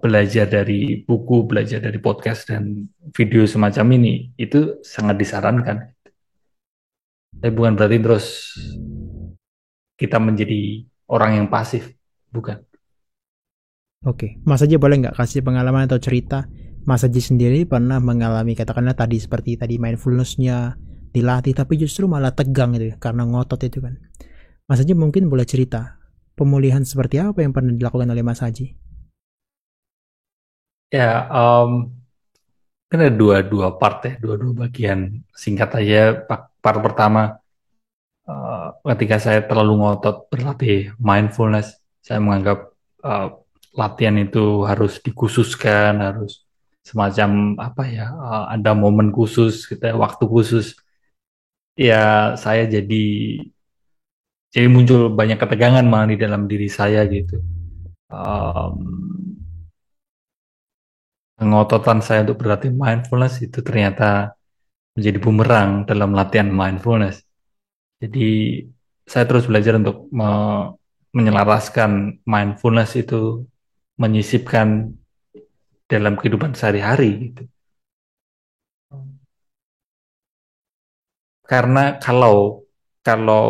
belajar dari buku, belajar dari podcast dan video semacam ini, itu sangat disarankan. Tapi bukan berarti terus kita menjadi orang yang pasif, bukan. Oke, Mas aja boleh nggak kasih pengalaman atau cerita Mas Haji sendiri pernah mengalami katakanlah tadi seperti tadi mindfulnessnya dilatih tapi justru malah tegang gitu ya karena ngotot itu kan. Mas Haji mungkin boleh cerita pemulihan seperti apa yang pernah dilakukan oleh Mas Haji? Ya, kan ada dua part ya, dua bagian. Singkat aja, part pertama, ketika saya terlalu ngotot berlatih mindfulness, saya menganggap eh, latihan itu harus dikhususkan, harus semacam apa ya, ada momen khusus, gitu ya, waktu khusus. Ya, saya jadi muncul banyak ketegangan malah di dalam diri saya gitu. Em, Ngototan saya untuk berlatih mindfulness itu ternyata menjadi bumerang dalam latihan mindfulness. Jadi saya terus belajar untuk menyelaraskan mindfulness itu, menyisipkan dalam kehidupan sehari-hari gitu. Karena kalau kalau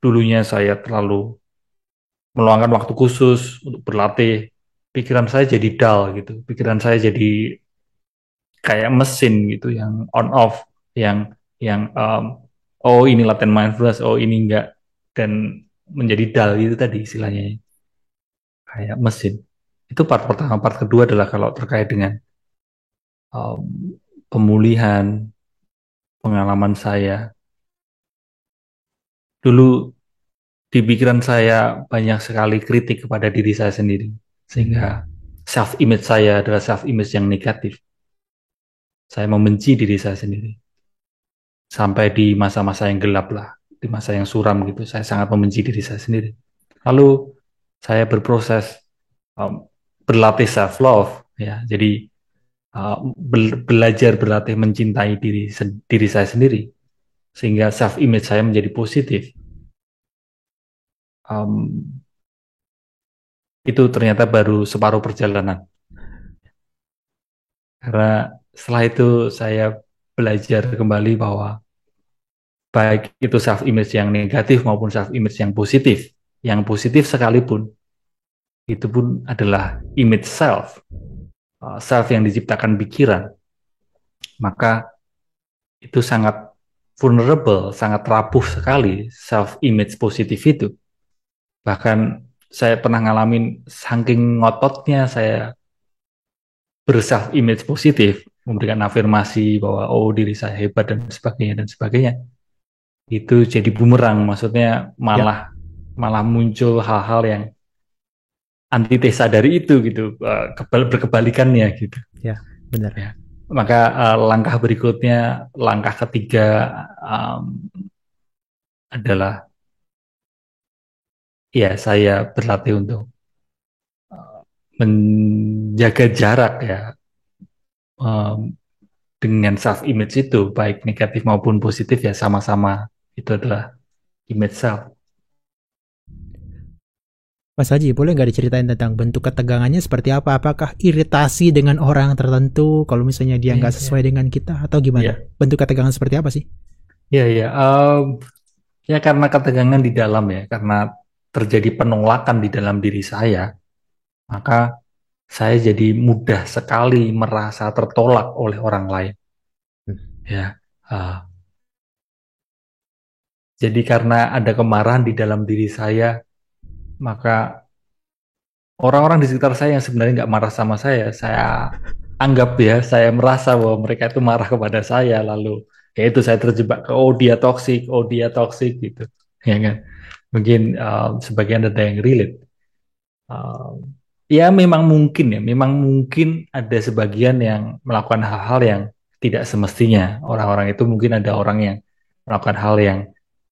dulunya saya terlalu meluangkan waktu khusus untuk berlatih, pikiran saya jadi dull gitu. Pikiran saya jadi kayak mesin gitu yang on off, yang oh ini latihan mindfulness, oh ini enggak, dan menjadi dull itu tadi istilahnya kayak mesin. Itu part pertama. Part kedua adalah kalau terkait dengan um, pemulihan pengalaman saya. Dulu di pikiran saya banyak sekali kritik kepada diri saya sendiri, sehingga Mhm. self image saya adalah self image yang negatif. Saya membenci diri saya sendiri. Sampai di masa-masa yang gelap lah, di masa yang suram gitu, saya sangat membenci diri saya sendiri. Lalu saya berproses um, berlatih self love, ya. Jadi belajar berlatih mencintai diri saya sendiri, sehingga self image saya menjadi positif. Um, itu ternyata baru separuh perjalanan, karena setelah itu saya belajar kembali bahwa baik itu self image yang negatif maupun self image yang positif sekalipun, itu pun adalah image self, self yang diciptakan pikiran, maka itu sangat vulnerable, sangat rapuh sekali self image positif itu. Bahkan saya pernah ngalamin saking ngototnya saya berself image positif, memberikan afirmasi bahwa oh diri saya hebat dan sebagainya. Itu jadi bumerang, maksudnya Ya, malah malah muncul hal-hal yang antitesa dari itu gitu, berkebalikannya gitu. ya, benar. Ya. Maka langkah berikutnya, langkah ketiga um, adalah ya saya berlatih untuk menjaga jarak ya, um, dengan self image itu baik negatif maupun positif ya sama-sama itu adalah image self. Mas Haji, boleh nggak diceritain tentang bentuk ketegangannya seperti apa? Apakah iritasi dengan orang tertentu kalau misalnya dia Iya, nggak iya, sesuai dengan kita atau gimana? iya, Bentuk ketegangan seperti apa sih? iya, iya. Ya karena ketegangan di dalam ya, karena terjadi penolakan di dalam diri saya, maka saya jadi mudah sekali merasa tertolak oleh orang lain. Hmm. Ya, jadi karena ada kemarahan di dalam diri saya, maka orang-orang di sekitar saya yang sebenarnya nggak marah sama saya anggap ya, saya merasa bahwa mereka itu marah kepada saya, lalu ya itu saya terjebak ke oh dia toksik gitu, ya kan? Mungkin sebagian ada yang relate. Ya memang mungkin ada sebagian yang melakukan hal-hal yang tidak semestinya. Orang-orang itu mungkin ada orang yang melakukan hal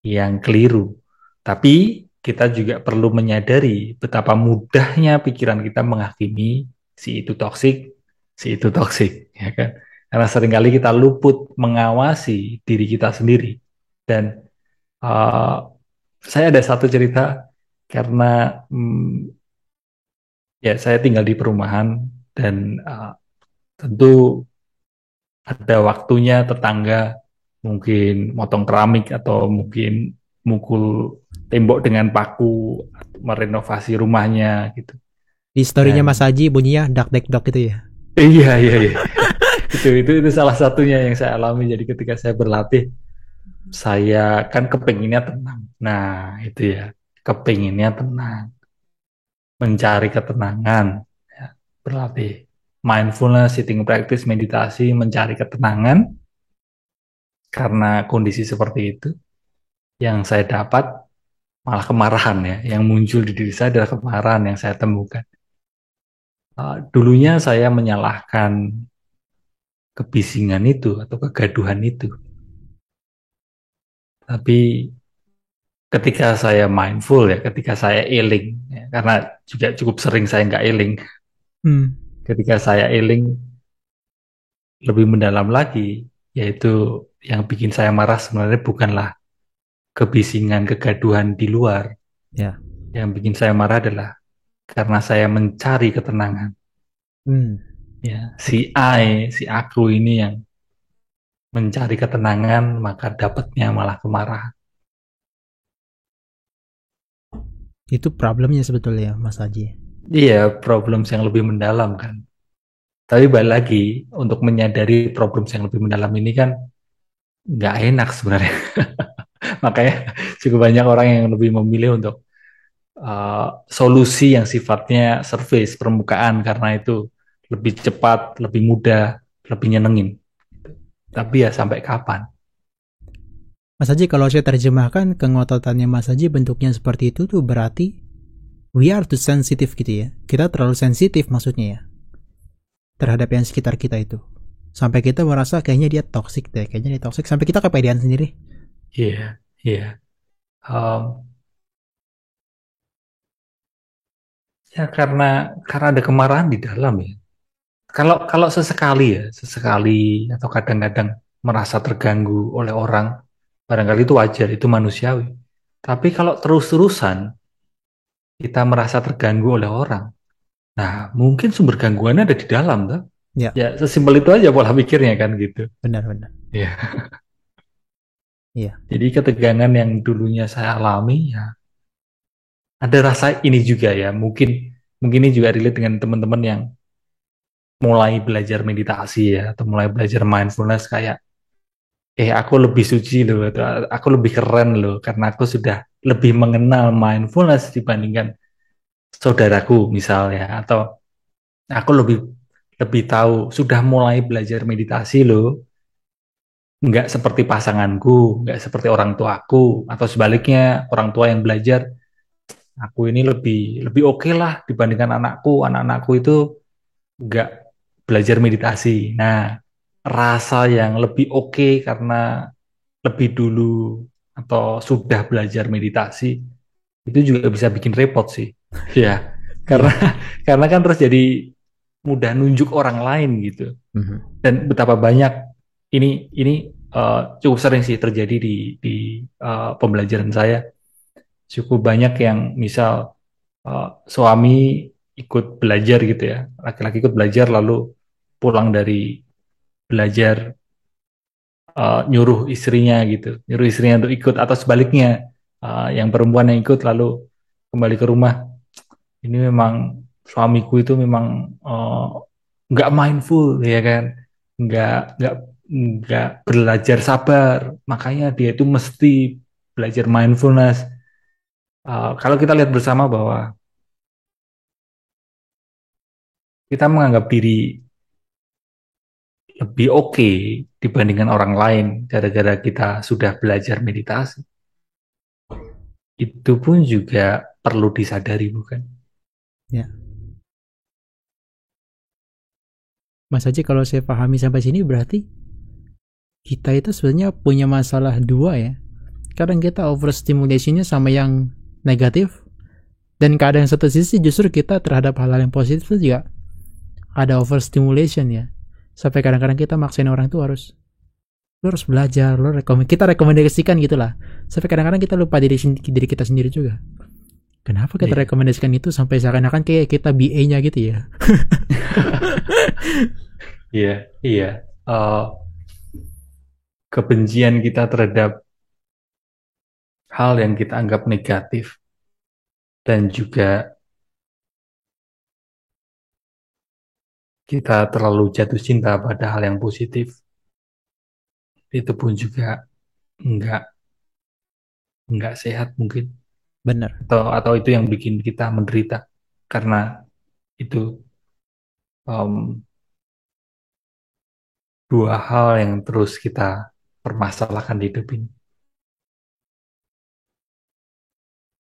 yang keliru. Tapi kita juga perlu menyadari betapa mudahnya pikiran kita menghakimi si itu toksik, ya kan? Karena seringkali kita luput mengawasi diri kita sendiri. Dan uh, saya ada satu cerita karena ya, saya tinggal di perumahan dan tentu ada waktunya tetangga mungkin motong keramik atau mungkin mukul tembok dengan paku, merenovasi rumahnya gitu. Di storynya Dan Mas Haji bunyinya dak dek dok gitu ya. iya, iya, iya. Itu salah satunya yang saya alami. Jadi ketika saya berlatih, saya kan kepinginnya tenang. Nah, itu ya, kepinginnya tenang, mencari ketenangan, ya, berlatih mindfulness, sitting practice, meditasi, mencari ketenangan. Karena kondisi seperti itu, yang saya dapat malah kemarahan ya, yang muncul di diri saya adalah kemarahan yang saya temukan. Dulunya saya menyalahkan kebisingan itu atau kegaduhan itu, tapi ketika saya mindful ya, ketika saya eling, ya, karena juga cukup sering saya nggak eling, Hmm. ketika saya eling lebih mendalam lagi, yaitu yang bikin saya marah sebenarnya bukanlah kebisingan, kegaduhan di luar. Ya. Yang bikin saya marah adalah karena saya mencari ketenangan. Hmm. Ya, Oke. si aku ini yang mencari ketenangan, maka dapatnya malah kemarahan. Itu problemnya sebetulnya, Mas Haji. Iya, problem yang lebih mendalam kan. Tapi balik lagi, untuk menyadari problem yang lebih mendalam ini kan nggak enak sebenarnya. Makanya cukup banyak orang yang lebih memilih untuk solusi yang sifatnya surface, permukaan, karena itu lebih cepat, lebih mudah, lebih nyenengin. Tapi ya sampai kapan? Mas Haji, kalau saya terjemahkan kengototannya Mas Haji bentuknya seperti itu tuh berarti we are too sensitive gitu ya. Kita terlalu sensitif maksudnya ya terhadap yang sekitar kita itu. Sampai kita merasa kayaknya dia toxic deh, kayaknya dia toxic. Sampai kita kepedean sendiri. Iya, iya. Um, ya karena ada kemarahan di dalam ya. Kalau kalau sesekali ya, sesekali atau kadang-kadang merasa terganggu oleh orang, barangkali itu wajar, itu manusiawi. Tapi kalau terus-terusan kita merasa terganggu oleh orang, nah mungkin sumber gangguannya ada di dalam, tuh. Ya, Ya sesimpel itu aja pola pikirnya kan gitu. benar-benar. Ya. Iya, Jadi ketegangan yang dulunya saya alami, ya ada rasa ini juga ya. Mungkin mungkin ini juga relate dengan teman-teman yang mulai belajar meditasi ya, atau mulai belajar mindfulness kayak aku lebih suci loh, atau aku lebih keren loh, karena aku sudah lebih mengenal mindfulness dibandingkan saudaraku misalnya, atau aku lebih lebih tahu, sudah mulai belajar meditasi loh, nggak seperti pasanganku, nggak seperti orang tuaku, atau sebaliknya orang tua yang belajar, aku ini lebih lebih oke lah dibandingkan anakku, anak-anakku itu nggak belajar meditasi. Nah, rasa yang lebih oke karena lebih dulu atau sudah belajar meditasi itu juga bisa bikin repot sih. Ya, karena iya. karena kan terus jadi mudah nunjuk orang lain gitu. Mhm. Dan betapa banyak ini cukup sering sih terjadi di pembelajaran saya. Cukup banyak yang misal suami ikut belajar gitu ya, laki-laki ikut belajar lalu pulang dari belajar nyuruh istrinya untuk ikut, atau sebaliknya yang perempuan yang ikut lalu kembali ke rumah. Ini memang suamiku itu memang nggak mindful ya kan, nggak nggak nggak belajar sabar, makanya dia itu mesti belajar mindfulness. Kalau kita lihat bersama bahwa kita menganggap diri lebih oke dibandingkan orang lain gara-gara kita sudah belajar meditasi, itu pun juga perlu disadari, bukan? Ya. Mas Haji, kalau saya pahami sampai sini berarti kita itu sebenarnya punya masalah dua ya. Kadang kita overstimulationnya sama yang negatif, dan kadang satu sisi justru kita terhadap hal-hal yang positif itu juga ada overstimulation ya. Sampai kadang-kadang kita maksain orang tuh lu harus belajar, kita rekomendasikan gitulah. Sampai kadang-kadang kita lupa diri kita sendiri juga. Kenapa kita Iya, rekomendasikan itu sampai seakan-akan kayak kita BA-nya gitu ya? iya, iya. Eh, Kebencian kita terhadap hal yang kita anggap negatif, dan juga kita terlalu jatuh cinta pada hal yang positif, itu pun juga nggak nggak sehat mungkin, Bener. atau itu yang bikin kita menderita, karena itu em, dua hal yang terus kita permasalahkan di hidup ini,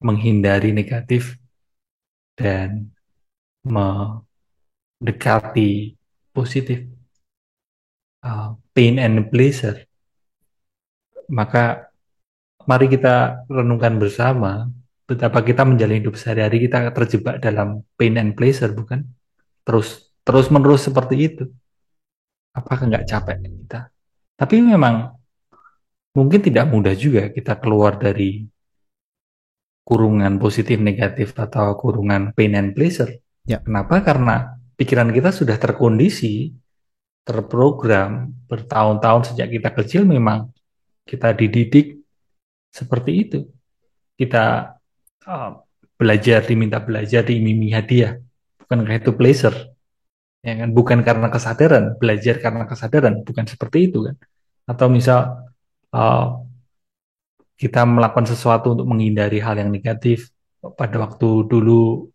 menghindari negatif dan mendekati positif, pain and pleasure. Maka mari kita renungkan bersama betapa kita menjalani hidup sehari-hari kita terjebak dalam pain and pleasure, bukan? Terus menerus seperti itu. Apakah nggak capek kita? Tapi memang mungkin tidak mudah juga kita keluar dari kurungan positif negatif atau kurungan pain and pleasure. Ya, Kenapa? Karena pikiran kita sudah terkondisi, terprogram bertahun-tahun sejak kita kecil, memang kita dididik seperti itu. Kita uh, belajar, diminta belajar, diiming hadiah. Bukankah itu pleasure? Ya kan? Bukan karena kesadaran, belajar karena kesadaran, bukan seperti itu kan? Atau misal uh, kita melakukan sesuatu untuk menghindari hal yang negatif pada waktu dulu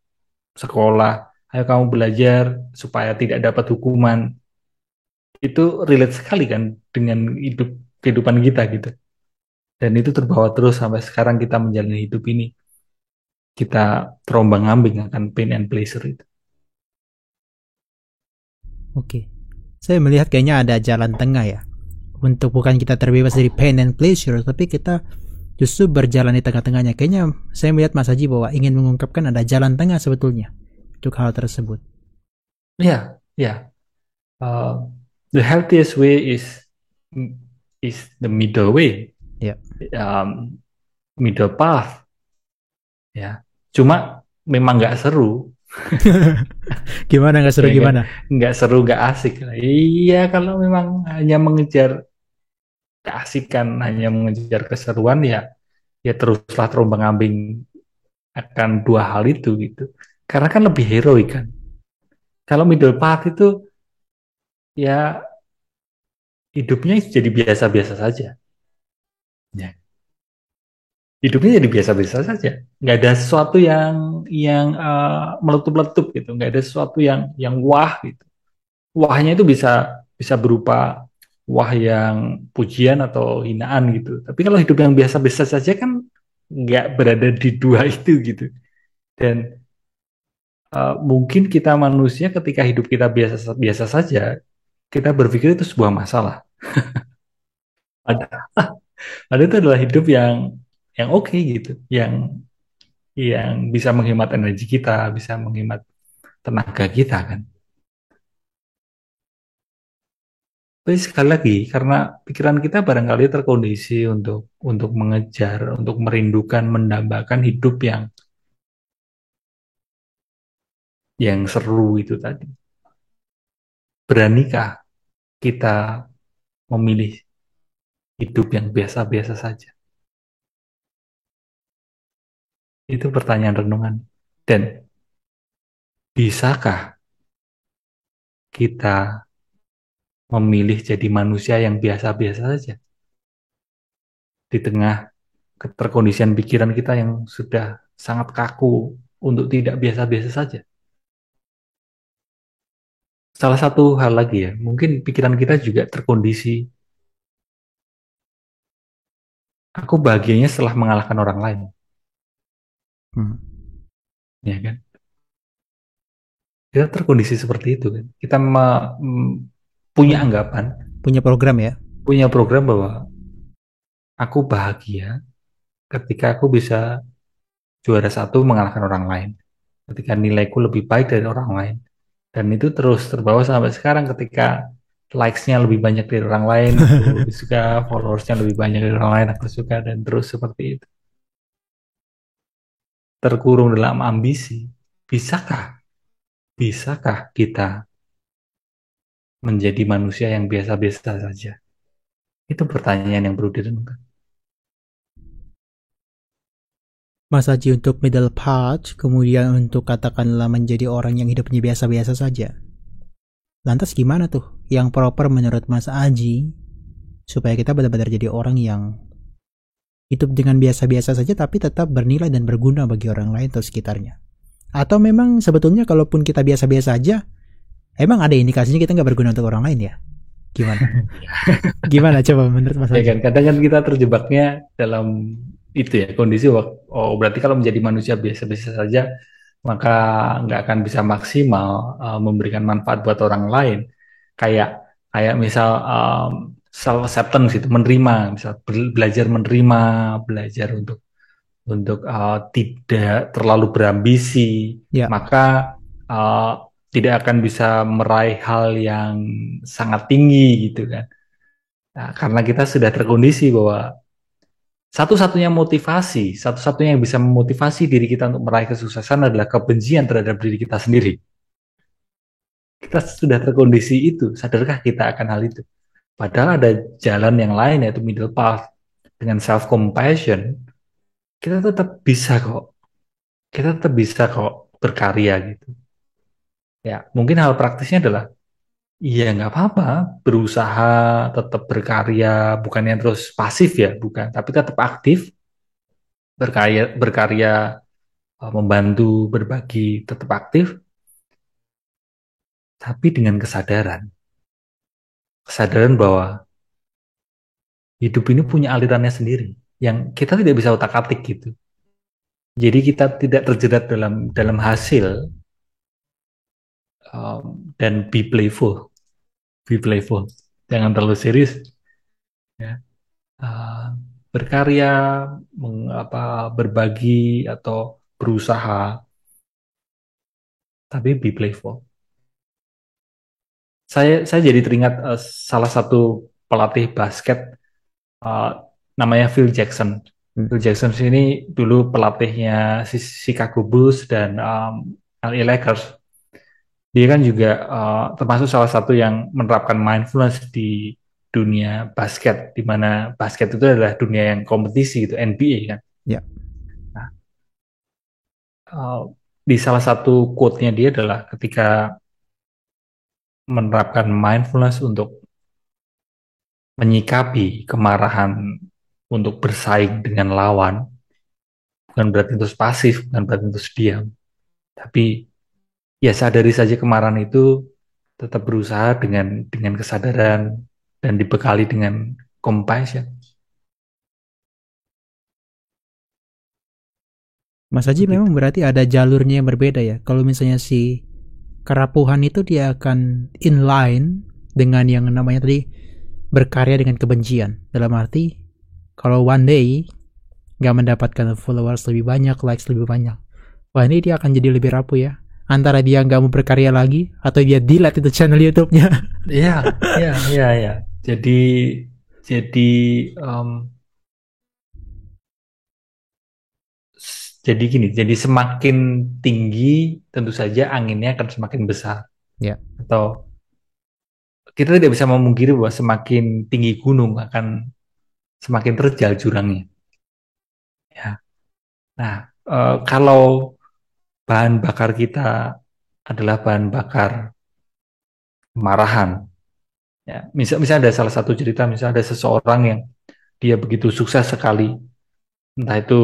sekolah, ayo kamu belajar supaya tidak dapat hukuman. Itu relate sekali kan dengan kehidupan kita gitu. Dan itu terbawa terus sampai sekarang kita menjalani hidup ini. Kita terombang-ambing akan pain and pleasure itu. Oke. Saya melihat kayaknya ada jalan tengah ya. Untuk bukan kita terbebas dari pain and pleasure, tapi kita justru berjalan di tengah-tengahnya. Kayaknya saya melihat Mas Haji bahwa ingin mengungkapkan ada jalan tengah sebetulnya untuk hal tersebut. Ya, ya. Uh, the healthiest way is the middle way, Ya. um, middle path. Ya, cuma memang nggak seru, Gimana nggak seru ya kan? gimana? Nggak seru, nggak asik. Iya, kalau memang hanya mengejar keasikan, hanya mengejar keseruan, ya, ya teruslah terombang-ambing akan dua hal itu gitu. Karena kan lebih heroik kan. Kalau middle path itu ya hidupnya jadi biasa-biasa saja. Ya, hidupnya jadi biasa-biasa saja. Nggak ada sesuatu yang meletup-letup gitu. Nggak ada sesuatu yang wah gitu. Wahnya itu bisa bisa berupa wah yang pujian atau hinaan gitu. Tapi kalau hidup yang biasa-biasa saja kan nggak berada di dua itu gitu. Dan mungkin kita manusia ketika hidup kita biasa biasa saja, kita berpikir itu sebuah masalah. Padahal, padahal itu adalah hidup yang oke gitu, yang bisa menghemat energi kita, bisa menghemat tenaga kita kan. Tapi sekali lagi, karena pikiran kita barangkali terkondisi untuk mengejar, untuk merindukan, mendambakan hidup yang seru itu tadi. Beranikah kita memilih hidup yang biasa-biasa saja? Itu pertanyaan renungan. Dan bisakah kita memilih jadi manusia yang biasa-biasa saja di tengah keterkondisian pikiran kita yang sudah sangat kaku untuk tidak biasa-biasa saja? Salah satu hal lagi ya, mungkin pikiran kita juga terkondisi. Aku bahagianya setelah mengalahkan orang lain, Hmm. ya kan? Kita terkondisi seperti itu kan. Kita punya Pun- anggapan, Punya program ya. punya program bahwa aku bahagia ketika aku bisa juara satu mengalahkan orang lain. Ketika nilaiku lebih baik dari orang lain. Dan itu terus terbawa sampai sekarang ketika likes-nya lebih banyak dari orang lain, aku lebih suka, followers-nya lebih banyak dari orang lain, aku suka, dan terus seperti itu. Terkurung dalam ambisi. Bisakah? Bisakah kita menjadi manusia yang biasa-biasa saja? Itu pertanyaan yang perlu direnungkan. Mas Haji untuk middle path, kemudian untuk katakanlah menjadi orang yang hidupnya biasa-biasa saja. Lantas gimana tuh yang proper menurut Mas Haji supaya kita benar-benar jadi orang yang hidup dengan biasa-biasa saja tapi tetap bernilai dan berguna bagi orang lain atau sekitarnya? Atau memang sebetulnya kalaupun kita biasa-biasa aja, emang ada indikasinya kita nggak berguna untuk orang lain ya? Gimana? Gimana coba menurut Mas Ya Haji? kan, kadang kan kita terjebaknya dalam itu ya, kondisi, oh berarti kalau menjadi manusia biasa-biasa saja, maka nggak akan bisa maksimal memberikan manfaat buat orang lain. Kayak kayak misal self acceptance itu, menerima, misal belajar menerima, belajar untuk tidak terlalu berambisi, Ya, maka uh, tidak akan bisa meraih hal yang sangat tinggi gitu kan. Nah, karena kita sudah terkondisi bahwa satu-satunya motivasi, satu-satunya yang bisa memotivasi diri kita untuk meraih kesuksesan adalah kebencian terhadap diri kita sendiri. Kita sudah terkondisi itu, sadarkah kita akan hal itu? Padahal ada jalan yang lain yaitu middle path. Dengan self compassion, kita tetap bisa kok kita tetap bisa kok berkarya gitu. Ya, mungkin hal praktisnya adalah, iya nggak apa-apa, berusaha tetap berkarya, bukannya terus pasif ya, bukan, tapi tetap aktif, berkarya, membantu, berbagi, tetap aktif, tapi dengan kesadaran bahwa hidup ini punya alirannya sendiri, yang kita tidak bisa utak-atik gitu. Jadi kita tidak terjerat dalam dalam hasil, dan be playful, jangan terlalu serius ya. Uh, Berkarya, berbagi atau berusaha, tapi be playful. Saya jadi teringat salah satu pelatih basket, uh, namanya Phil Jackson. Hmm. Phil Jackson ini dulu pelatihnya Chicago Bulls dan LA Lakers. Dia kan juga termasuk salah satu yang menerapkan mindfulness di dunia basket, di mana basket itu adalah dunia yang kompetisi itu NBA kan. Ya, Nah, uh, di salah satu quote-nya dia adalah ketika menerapkan mindfulness untuk menyikapi kemarahan untuk bersaing dengan lawan, bukan berarti terus pasif, bukan berarti terus diam, tapi ya sadari saja kemarahan itu, tetap berusaha dengan kesadaran dan dibekali dengan compassion. Mas Haji memang Begitu. berarti ada jalurnya yang berbeda ya. Kalau misalnya si kerapuhan itu dia akan inline dengan yang namanya tadi berkarya dengan kebencian. Dalam arti kalau one day nggak mendapatkan followers lebih banyak, likes lebih banyak, wah ini dia akan jadi lebih rapuh ya. Antara dia nggak mau berkarya lagi atau dia delete itu channel YouTube-nya. Iya, iya, iya, iya. Jadi em, jadi gini, jadi semakin tinggi tentu saja anginnya akan semakin besar. Ya, Atau kita tidak bisa memungkiri bahwa semakin tinggi gunung akan semakin terjal jurangnya. Ya. Nah, kalau bahan bakar kita adalah bahan bakar kemarahan, ya. Misal ada salah satu cerita, misal ada seseorang yang dia begitu sukses sekali, entah itu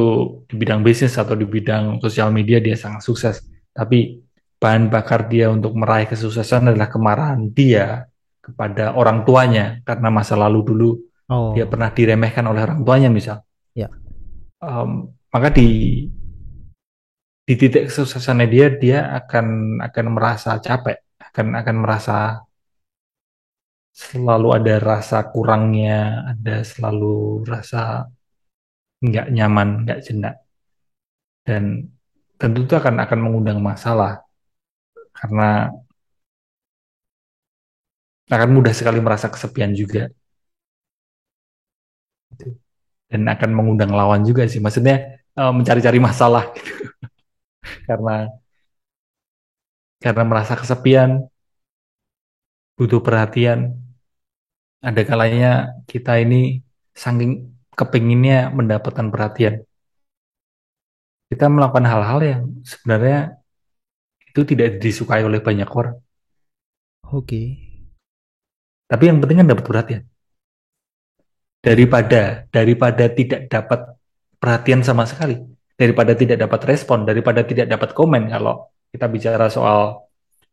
di bidang bisnis atau di bidang sosial media dia sangat sukses, tapi bahan bakar dia untuk meraih kesuksesan adalah kemarahan dia kepada orang tuanya karena masa lalu dulu dia oh pernah diremehkan oleh orang tuanya misal. ya, Maka di titik kesuksesannya dia akan merasa capek, akan merasa selalu ada rasa kurangnya, ada selalu rasa nggak nyaman, nggak jenak, dan tentu itu akan mengundang masalah karena akan mudah sekali merasa kesepian juga gitu. Dan akan mengundang lawan juga sih, maksudnya mencari-cari masalah gitu. karena karena merasa kesepian, butuh perhatian, ada kalanya kita ini saking kepinginnya mendapatkan perhatian, kita melakukan hal-hal yang sebenarnya itu tidak disukai oleh banyak orang, oke. tapi yang penting kan dapat perhatian, daripada tidak dapat perhatian sama sekali, daripada tidak dapat respon, daripada tidak dapat komen. Kalau kita bicara soal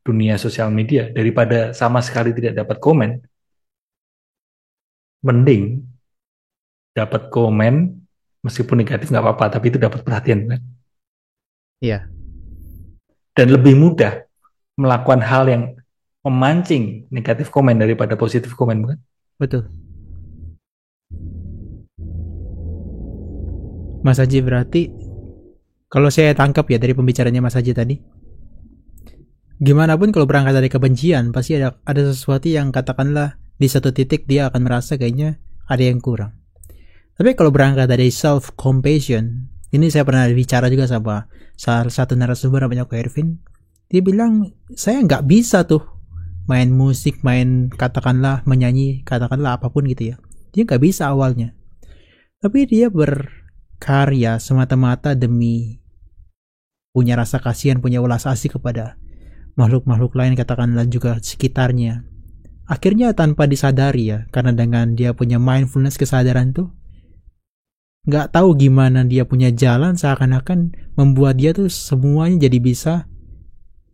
dunia sosial media, daripada sama sekali tidak dapat komen, mending dapat komen meskipun negatif nggak apa-apa, tapi itu dapat perhatian kan. Iya, Dan lebih mudah melakukan hal yang memancing negatif komen daripada positif komen kan. betul. Mas Haji berarti kalau saya tangkap ya dari pembicaranya Mas Haji tadi, gimana pun kalau berangkat dari kebencian pasti ada sesuatu yang katakanlah di satu titik dia akan merasa kayaknya ada yang kurang. Tapi kalau berangkat dari self compassion, ini saya pernah bicara juga sama salah satu narasumber namanya Ko Ervin. Dia bilang saya nggak bisa tuh main musik, main katakanlah menyanyi, katakanlah apapun gitu ya. Dia nggak bisa awalnya. Tapi dia berkarya semata-mata demi punya rasa kasihan, punya ulas asih kepada makhluk-makhluk lain, katakanlah juga sekitarnya. Akhirnya tanpa disadari ya, karena dengan dia punya mindfulness, kesadaran tuh, nggak tahu gimana dia punya jalan, seakan-akan membuat dia tuh semuanya jadi bisa.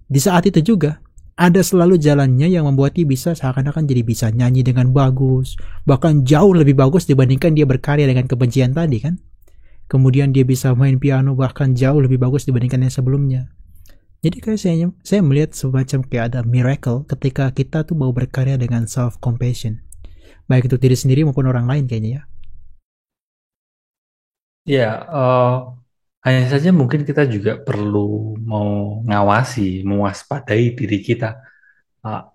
Di saat itu juga ada selalu jalannya yang membuat dia bisa seakan-akan jadi bisa nyanyi dengan bagus, bahkan jauh lebih bagus dibandingkan dia berkarya dengan kebencian tadi kan. Kemudian dia bisa main piano bahkan jauh lebih bagus dibandingkan yang sebelumnya. Jadi kayak saya melihat semacam kayak ada miracle ketika kita tuh mau berkarya dengan self compassion, baik itu diri sendiri maupun orang lain kayaknya ya. Ya, hanya saja mungkin kita juga perlu mau ngawasi, mewaspadai diri kita. Ah,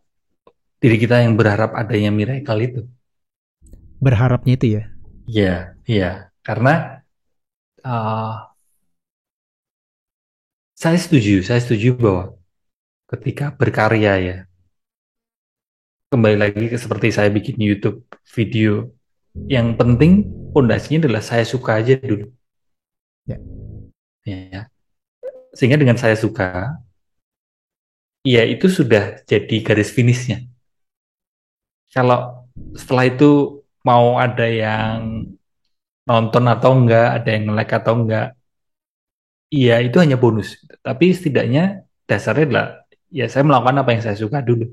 diri kita yang berharap adanya miracle itu. Berharapnya itu ya. Ya, ya. Karena ah, saya setuju bahwa ketika berkarya ya, kembali lagi ke seperti saya bikin YouTube video, yang penting pondasinya adalah saya suka aja dulu. Ya. Ya. Sehingga dengan saya suka, ya itu sudah jadi garis finishnya. Kalau setelah itu mau ada yang nonton atau enggak, ada yang like atau enggak, iya itu hanya bonus. Tapi setidaknya dasarnya adalah ya saya melakukan apa yang saya suka dulu.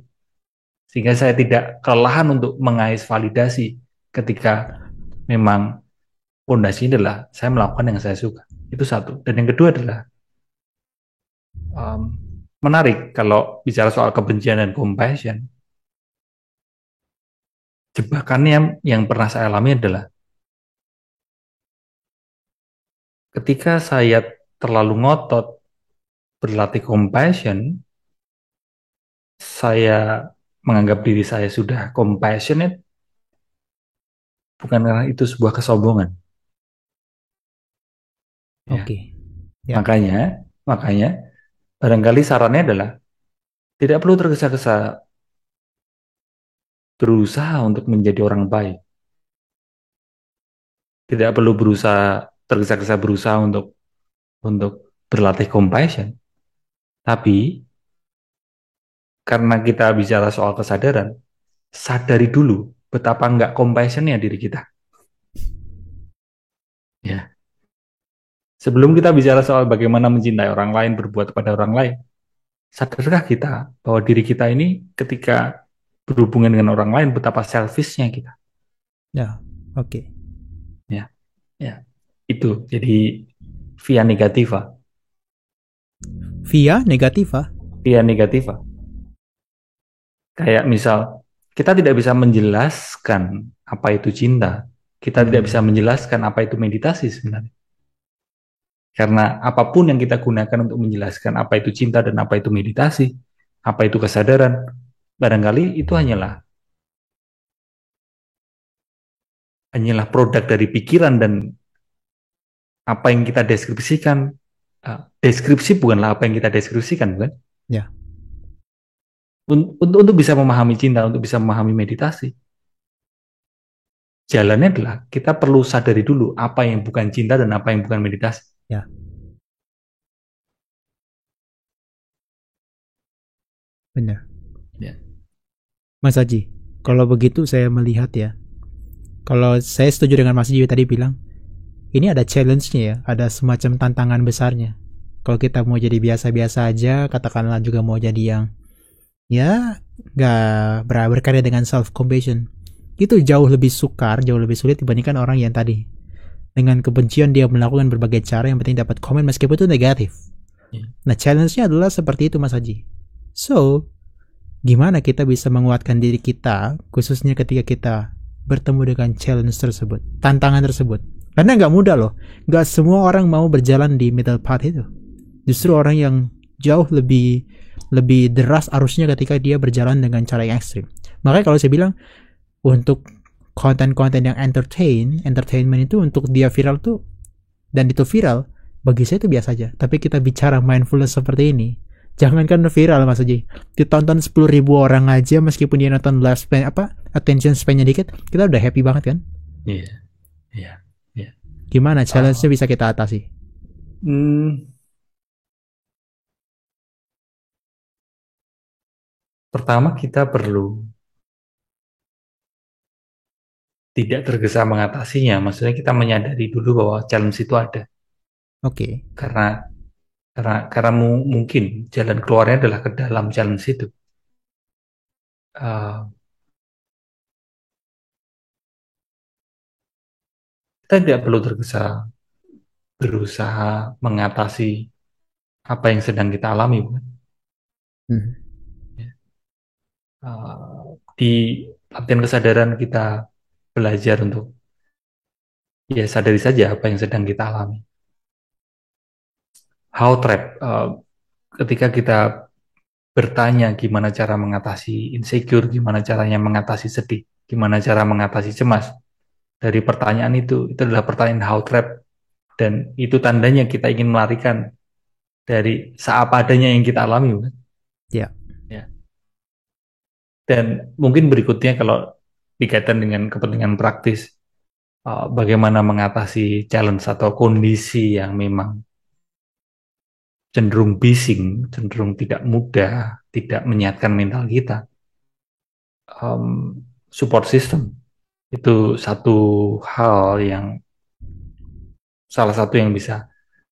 Sehingga saya tidak kelelahan untuk mengais validasi ketika memang pondasi adalah saya melakukan yang saya suka. Itu satu. Dan yang kedua adalah um, menarik kalau bicara soal kebencian dan compassion. Jebakannya yang pernah saya alami adalah ketika saya terlalu ngotot berlatih compassion, saya menganggap diri saya sudah compassionate, bukan karena itu sebuah kesombongan. Oke. Ya. Okay. Ya. Makanya, barangkali sarannya adalah tidak perlu tergesa-gesa berusaha untuk menjadi orang baik. Tidak perlu tergesa-gesa berusaha untuk berlatih compassion. Tapi karena kita bicara soal kesadaran, sadari dulu betapa nggak compassionnya diri kita. Ya. Sebelum kita bicara soal bagaimana mencintai orang lain, berbuat kepada orang lain, sadarkah kita bahwa diri kita ini ketika berhubungan dengan orang lain betapa selfishnya kita? Ya. Oke. Okay. Ya, ya. Itu jadi via negativa. Via negativa. Via negativa. Kayak misal kita tidak bisa menjelaskan apa itu cinta, kita tidak bisa menjelaskan apa itu meditasi sebenarnya. Karena apapun yang kita gunakan untuk menjelaskan apa itu cinta dan apa itu meditasi, apa itu kesadaran, barangkali itu hanyalah produk dari pikiran dan apa yang kita deskripsikan. Deskripsi bukanlah apa yang kita deskripsikan, kan? Ya. Untuk bisa memahami cinta, untuk bisa memahami meditasi, jalannya adalah kita perlu sadari dulu apa yang bukan cinta dan apa yang bukan meditasi. Ya. Benar. Ya. Mas Haji, kalau begitu saya melihat ya, kalau saya setuju dengan Mas Haji tadi bilang, ini ada challenge-nya ya, ada semacam tantangan besarnya. Kalau kita mau jadi biasa-biasa aja, katakanlah juga mau jadi yang ya nggak berkarya dengan self compassion, itu jauh lebih sukar, jauh lebih sulit dibandingkan orang yang tadi dengan kebencian dia melakukan berbagai cara yang penting dapat komen meskipun itu negatif. Nah challenge-nya adalah seperti itu Mas Haji. So gimana kita bisa menguatkan diri kita khususnya ketika kita bertemu dengan challenge tersebut, tantangan tersebut, karena nggak mudah loh. Nggak semua orang mau berjalan di middle path itu. Justru orang yang jauh lebih deras arusnya ketika dia berjalan dengan cara yang ekstrim. Makanya kalau saya bilang untuk konten-konten yang entertainment itu untuk dia viral tuh, dan itu viral, bagi saya itu biasa aja. Tapi kita bicara mindfulness seperti ini, jangankan viral Mas Haji, ditonton 10.000 orang aja meskipun dia nonton attention span-nya dikit, kita udah happy banget kan? Iya. Iya. Gimana challenge-nya bisa kita atasi? Pertama, kita perlu tidak tergesa mengatasinya. Maksudnya kita menyadari dulu bahwa challenge itu ada. Oke. Karena mungkin jalan keluarnya adalah ke dalam challenge itu. Eh, kita tidak perlu tergesa berusaha mengatasi apa yang sedang kita alami, bukan? Hmm. Di latihan kesadaran kita belajar untuk ya sadari saja apa yang sedang kita alami. How trap, ketika kita bertanya gimana cara mengatasi insecure, gimana caranya mengatasi sedih, gimana cara mengatasi cemas. Dari pertanyaan itu adalah pertanyaan how trap, dan itu tandanya kita ingin melarikan dari seapa adanya yang kita alami, bukan? Ya. Ya. Dan mungkin berikutnya kalau dikaitkan dengan kepentingan praktis, bagaimana mengatasi challenge atau kondisi yang memang cenderung bising, cenderung tidak mudah, tidak menyehatkan mental kita. Support system itu satu hal yang salah satu yang bisa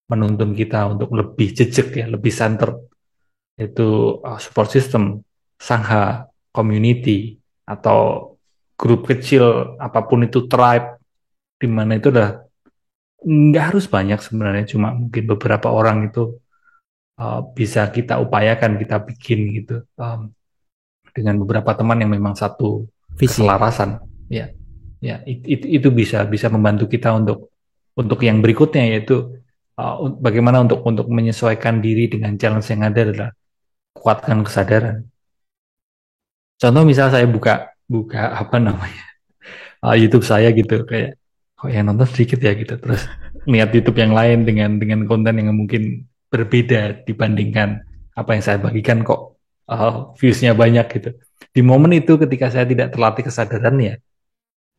menuntun kita untuk lebih jejak ya, lebih center, yaitu support system, sangha, community, atau grup kecil, apapun itu tribe, di mana itu adalah nggak harus banyak sebenarnya, cuma mungkin beberapa orang itu bisa kita upayakan, kita bikin gitu, dengan beberapa teman yang memang satu Visi. keselarasan, ya, ya itu bisa bisa membantu kita untuk yang berikutnya, yaitu bagaimana untuk menyesuaikan diri dengan challenge yang ada adalah kuatkan kesadaran. Contoh misal saya buka buka apa namanya, YouTube saya gitu, kayak kok yang nonton sedikit ya gitu, terus lihat YouTube yang lain dengan konten yang mungkin berbeda dibandingkan apa yang saya bagikan, kok viewsnya banyak gitu. Di momen itu ketika saya tidak terlatih kesadaran ya,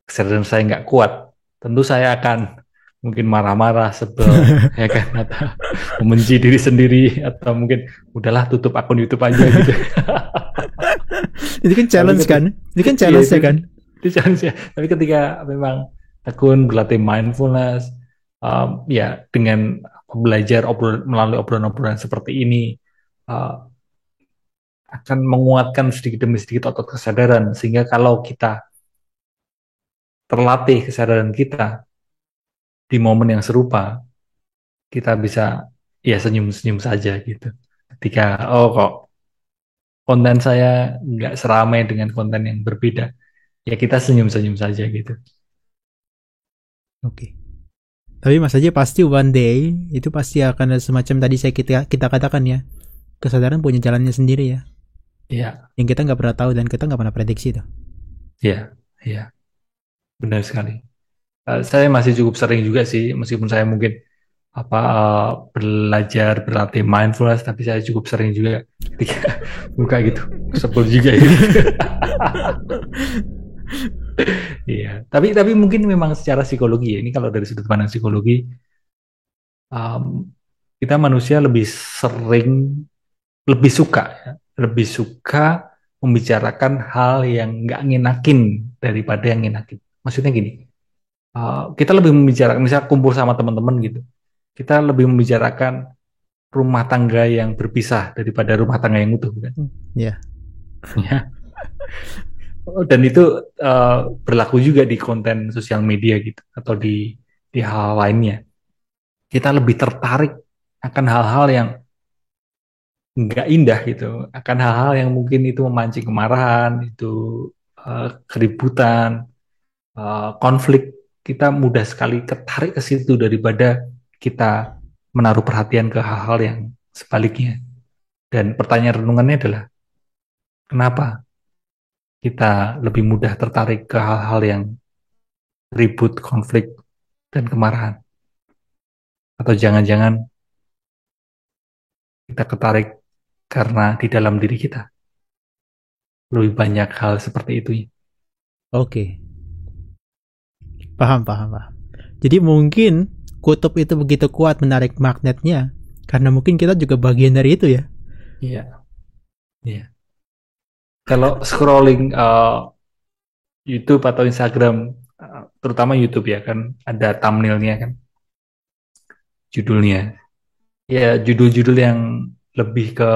kesadaran saya nggak kuat, tentu saya akan mungkin marah-marah, sebel, ya kan, atau membenci diri sendiri, atau mungkin udahlah tutup akun YouTube aja gitu. Itu kan Tapi challenge kan? ketika Itu kan iya challenge ya kan? itu challenge ya. Tapi ketika memang tekun berlatih mindfulness, ya dengan belajar melalui obrolan-obrolan seperti ini, uh, akan menguatkan sedikit demi sedikit otot kesadaran, sehingga kalau kita terlatih kesadaran kita di momen yang serupa, kita bisa ya senyum-senyum saja gitu. Ketika oh kok konten saya nggak seramai dengan konten yang berbeda, ya kita senyum-senyum saja gitu. Oke. Tapi Mas aja pasti one day itu pasti akan ada semacam tadi kita katakan ya. Kesadaran punya jalannya sendiri ya. Ya, Yang kita nggak pernah tahu dan kita nggak pernah prediksi tuh. ya, ya, benar sekali. Saya masih cukup sering juga sih, meskipun saya mungkin belajar berlatih mindfulness, tapi saya cukup sering juga ketika buka gitu, sebel juga gitu. Iya, tapi mungkin memang secara psikologi ya, ini kalau dari sudut pandang psikologi, um, kita manusia lebih sering, lebih suka ya, lebih suka membicarakan hal yang nggak ngenakin daripada yang ngenakin. Maksudnya gini, kita lebih membicarakan, misal kumpul sama teman-teman gitu, kita lebih membicarakan rumah tangga yang berpisah daripada rumah tangga yang utuh, kan? Ya. Ya. Dan itu berlaku juga di konten sosial media gitu, atau di hal lainnya. Kita lebih tertarik akan hal-hal yang nggak indah gitu, akan hal-hal yang mungkin itu memancing kemarahan, itu keributan, konflik. Kita mudah sekali ketarik ke situ daripada kita menaruh perhatian ke hal-hal yang sebaliknya. Dan pertanyaan renungannya adalah, kenapa kita lebih mudah tertarik ke hal-hal yang ribut, konflik, dan kemarahan? Atau jangan-jangan kita ketarik karena di dalam diri kita lebih banyak hal seperti itu ya? Oke. Paham, paham, paham. Jadi mungkin kutub itu begitu kuat menarik magnetnya karena mungkin kita juga bagian dari itu ya. Iya, iya. Kalau scrolling YouTube atau Instagram, terutama YouTube ya kan, ada thumbnailnya kan, judulnya. Ya judul-judul yang lebih ke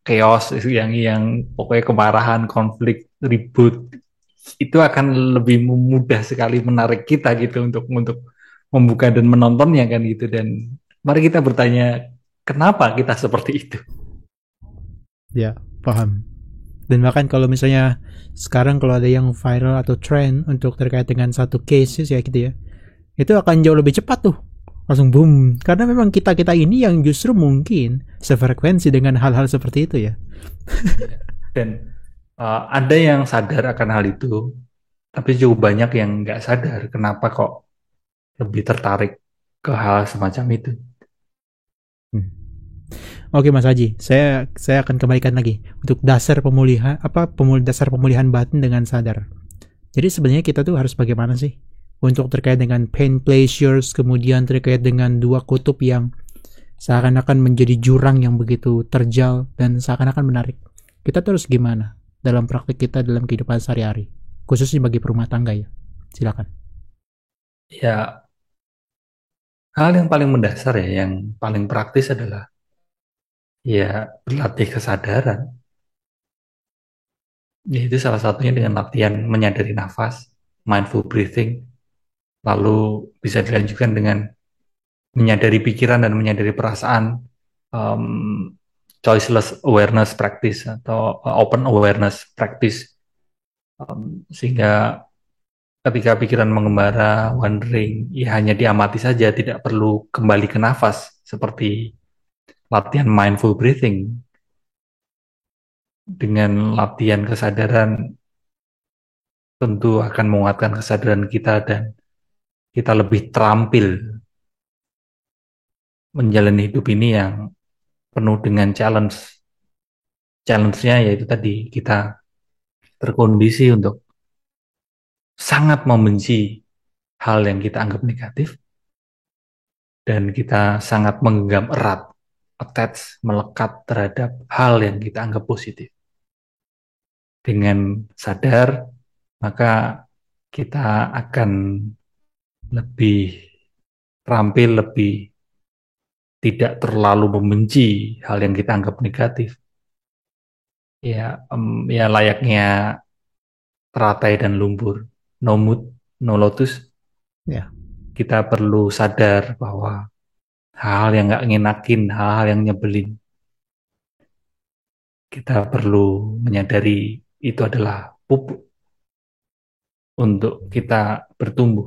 chaos, yang pokoknya kemarahan, konflik, ribut, itu akan lebih mudah sekali menarik kita gitu untuk membuka dan menontonnya kan gitu. Dan mari kita bertanya, kenapa kita seperti itu? Ya, paham. Dan bahkan kalau misalnya sekarang kalau ada yang viral atau trend untuk terkait dengan satu cases ya gitu ya, itu akan jauh lebih cepat tuh. Langsung boom. Karena memang kita-kita ini yang justru mungkin sefrekuensi dengan hal-hal seperti itu ya. Ya. Dan ada yang sadar akan hal itu, tapi cukup banyak yang nggak sadar kenapa kok lebih tertarik ke hal semacam itu. Hmm. Oke Mas Haji, saya akan kembalikan lagi untuk dasar pemulihan dasar pemulihan batin dengan sadar. Jadi sebenarnya kita tuh harus bagaimana sih untuk terkait dengan pain pleasures, kemudian terkait dengan dua kutub yang seakan-akan menjadi jurang yang begitu terjal dan seakan-akan menarik. Kita tuh harus gimana dalam praktik kita dalam kehidupan sehari-hari, khususnya bagi perumah tangga ya. Silakan. Ya, hal yang paling mendasar ya, yang paling praktis adalah ya berlatih kesadaran. Yaitu salah satunya dengan latihan menyadari nafas, mindful breathing, lalu bisa dilanjutkan dengan menyadari pikiran dan menyadari perasaan, um, choiceless awareness practice atau open awareness practice. Sehingga ketika pikiran mengembara, wandering, ya hanya diamati saja, tidak perlu kembali ke nafas seperti latihan mindful breathing. Dengan latihan kesadaran tentu akan menguatkan kesadaran kita dan kita lebih terampil menjalani hidup ini yang penuh dengan challenge. Challenge-nya yaitu tadi kita terkondisi untuk sangat membenci hal yang kita anggap negatif dan kita sangat menggenggam erat, attach, melekat terhadap hal yang kita anggap positif. Dengan sadar, maka kita akan lebih terampil, lebih tidak terlalu membenci hal yang kita anggap negatif. Ya, ya layaknya teratai dan lumpur, no mood, no lotus. Ya, Kita perlu sadar bahwa hal yang nggak ngenakin, hal yang nyebelin, kita perlu menyadari itu adalah pupuk untuk kita bertumbuh.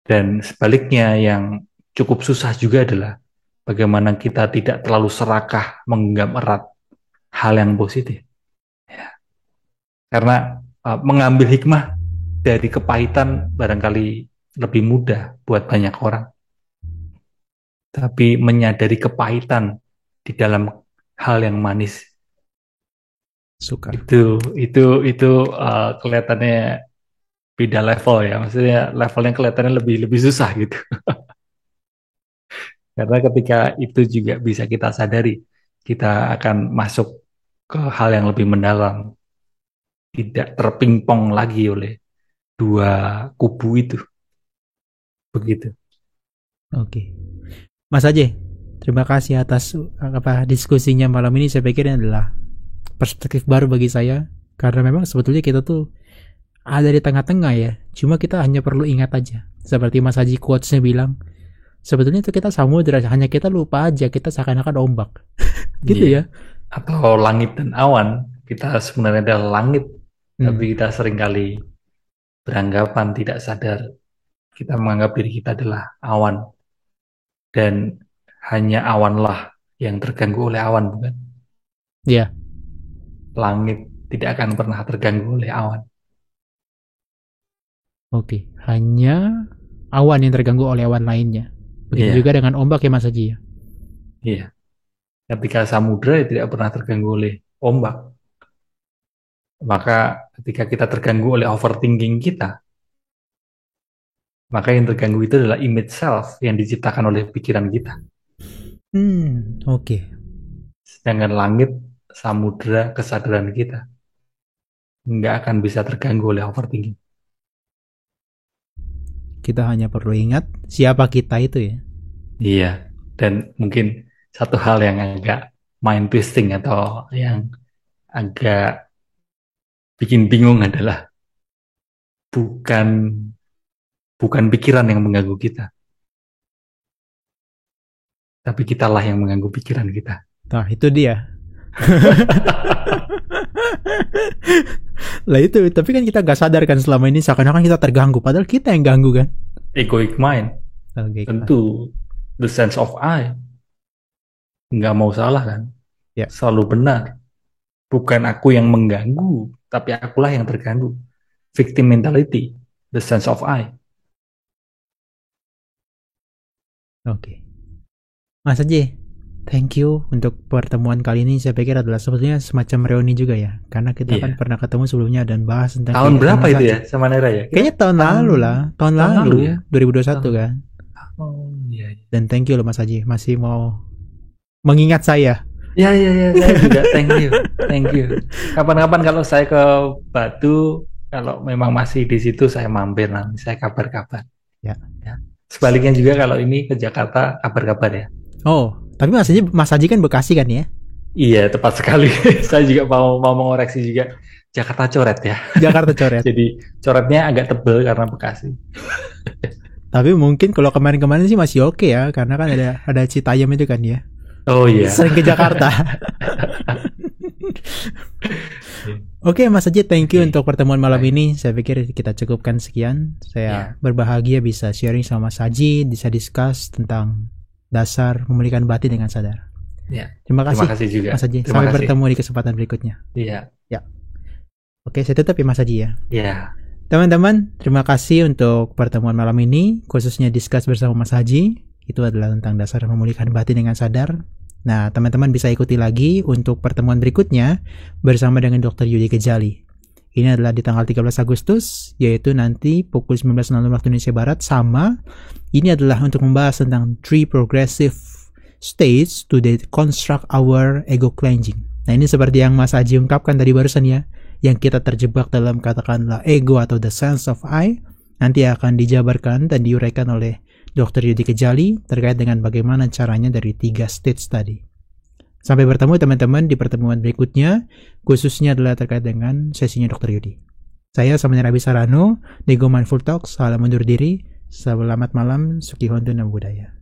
Dan sebaliknya yang cukup susah juga adalah bagaimana kita tidak terlalu serakah menggenggam erat hal yang positif. Ya. Karena mengambil hikmah dari kepahitan barangkali lebih mudah buat banyak orang. Tapi menyadari kepahitan di dalam hal yang manis sukar. itu kelihatannya beda level ya. Maksudnya levelnya kelihatannya lebih lebih susah gitu. Karena ketika itu juga bisa kita sadari, kita akan masuk ke hal yang lebih mendalam, tidak terpingpong lagi oleh dua kubu itu. Begitu. Oke. Mas Haji, terima kasih atas diskusinya malam ini. Saya pikir ini adalah perspektif baru bagi saya karena memang sebetulnya kita tuh ada di tengah-tengah ya. Cuma kita hanya perlu ingat aja. Seperti Mas Haji quotes-nya bilang, sebetulnya itu kita samudra, hanya kita lupa aja kita seakan-akan ombak. Gitu Iya. ya. Atau langit dan awan, kita sebenarnya adalah langit, tapi Hmm. kita seringkali beranggapan tidak sadar kita menganggap diri kita adalah awan dan hanya awanlah yang terganggu oleh awan, bukan? Ya, Langit tidak akan pernah terganggu oleh awan. oke. Hanya awan yang terganggu oleh awan lainnya. Begitu Iya, juga dengan ombak ya Mas Haji ya. iya. Ketika samudra ya tidak pernah terganggu oleh ombak, maka ketika kita terganggu oleh overthinking kita, maka yang terganggu itu adalah image self yang diciptakan oleh pikiran kita. Oke. Sedangkan langit, samudra, kesadaran kita. nggak akan bisa terganggu oleh overthinking. Kita hanya perlu ingat siapa kita itu ya. Iya, dan mungkin satu hal yang agak mind twisting atau yang agak bikin bingung adalah bukan bukan pikiran yang mengganggu kita, tapi kitalah yang mengganggu pikiran kita. Nah, itu dia. Lah itu, tapi kan kita gak sadar kan selama ini seakan-akan kita terganggu, padahal kita yang ganggu kan. Egoic mind, Oke, tentu the sense of I, nggak mau salah kan, ya. selalu benar. Bukan aku yang mengganggu, tapi akulah yang terganggu. Victim mentality, the sense of I. Oke. Mas Aji, thank you untuk pertemuan kali ini. Saya pikir adalah sebetulnya semacam reuni juga ya, karena kita kan Iya. pernah ketemu sebelumnya dan bahas tentang Tahun kehidupan berapa Mas itu Aji. ya sama Nera ya? Kayaknya tahun lalu lah, tahun lalu ya. 2021 kan. Oh iya. Dan thank you loh Mas Aji, masih mau mengingat saya. Ya, saya juga thank you. Kapan-kapan kalau saya ke Batu, kalau memang masih di situ saya mampir nanti, saya kabar-kabar. Ya. Sebaliknya juga kalau ini ke Jakarta kabar-kabar ya. Oh, tapi Mas Aji kan Bekasi kan ya? Iya, tepat sekali. Saya juga mau mengoreksi juga Jakarta coret ya. Jakarta coret. Jadi coretnya agak tebel karena Bekasi. Tapi mungkin kalau kemarin-kemarin sih masih oke ya, karena kan ada Citayam itu kan ya. Oh iya. Sering ke Jakarta. Oke, Mas Aji, thank you untuk pertemuan malam ini. Saya pikir kita cukupkan sekian. Saya berbahagia bisa sharing sama Mas Aji, bisa discuss tentang dasar memulihkan batin dengan sadar. Ya. Terima kasih juga. Mas Aji. Sampai bertemu di kesempatan berikutnya. Iya. Ya. Oke, saya tutup ya Mas Aji ya. Iya. Teman-teman, terima kasih untuk pertemuan malam ini, khususnya discuss bersama Mas Haji. Itu adalah tentang dasar memulihkan batin dengan sadar. Nah, teman-teman bisa ikuti lagi untuk pertemuan berikutnya bersama dengan Dr. Yudi Kejali. Ini adalah di tanggal 13 Agustus, yaitu nanti pukul 19.00 waktu Indonesia Barat. Sama, ini adalah untuk membahas tentang 3 progressive stages to deconstruct our ego cleansing. Nah, ini seperti yang Mas Haji ungkapkan tadi barusan ya, yang kita terjebak dalam katakanlah ego atau the sense of I, nanti akan dijabarkan dan diuraikan oleh Dr. Yudi Kejali terkait dengan bagaimana caranya dari 3 stage tadi. Sampai bertemu teman-teman di pertemuan berikutnya, khususnya adalah terkait dengan sesinya Dr. Yudi. Saya Samanya Rabi Sarano, di Go Mindful Talks, salam undur diri, selamat malam, Suki Hontu Namo Buddhaya.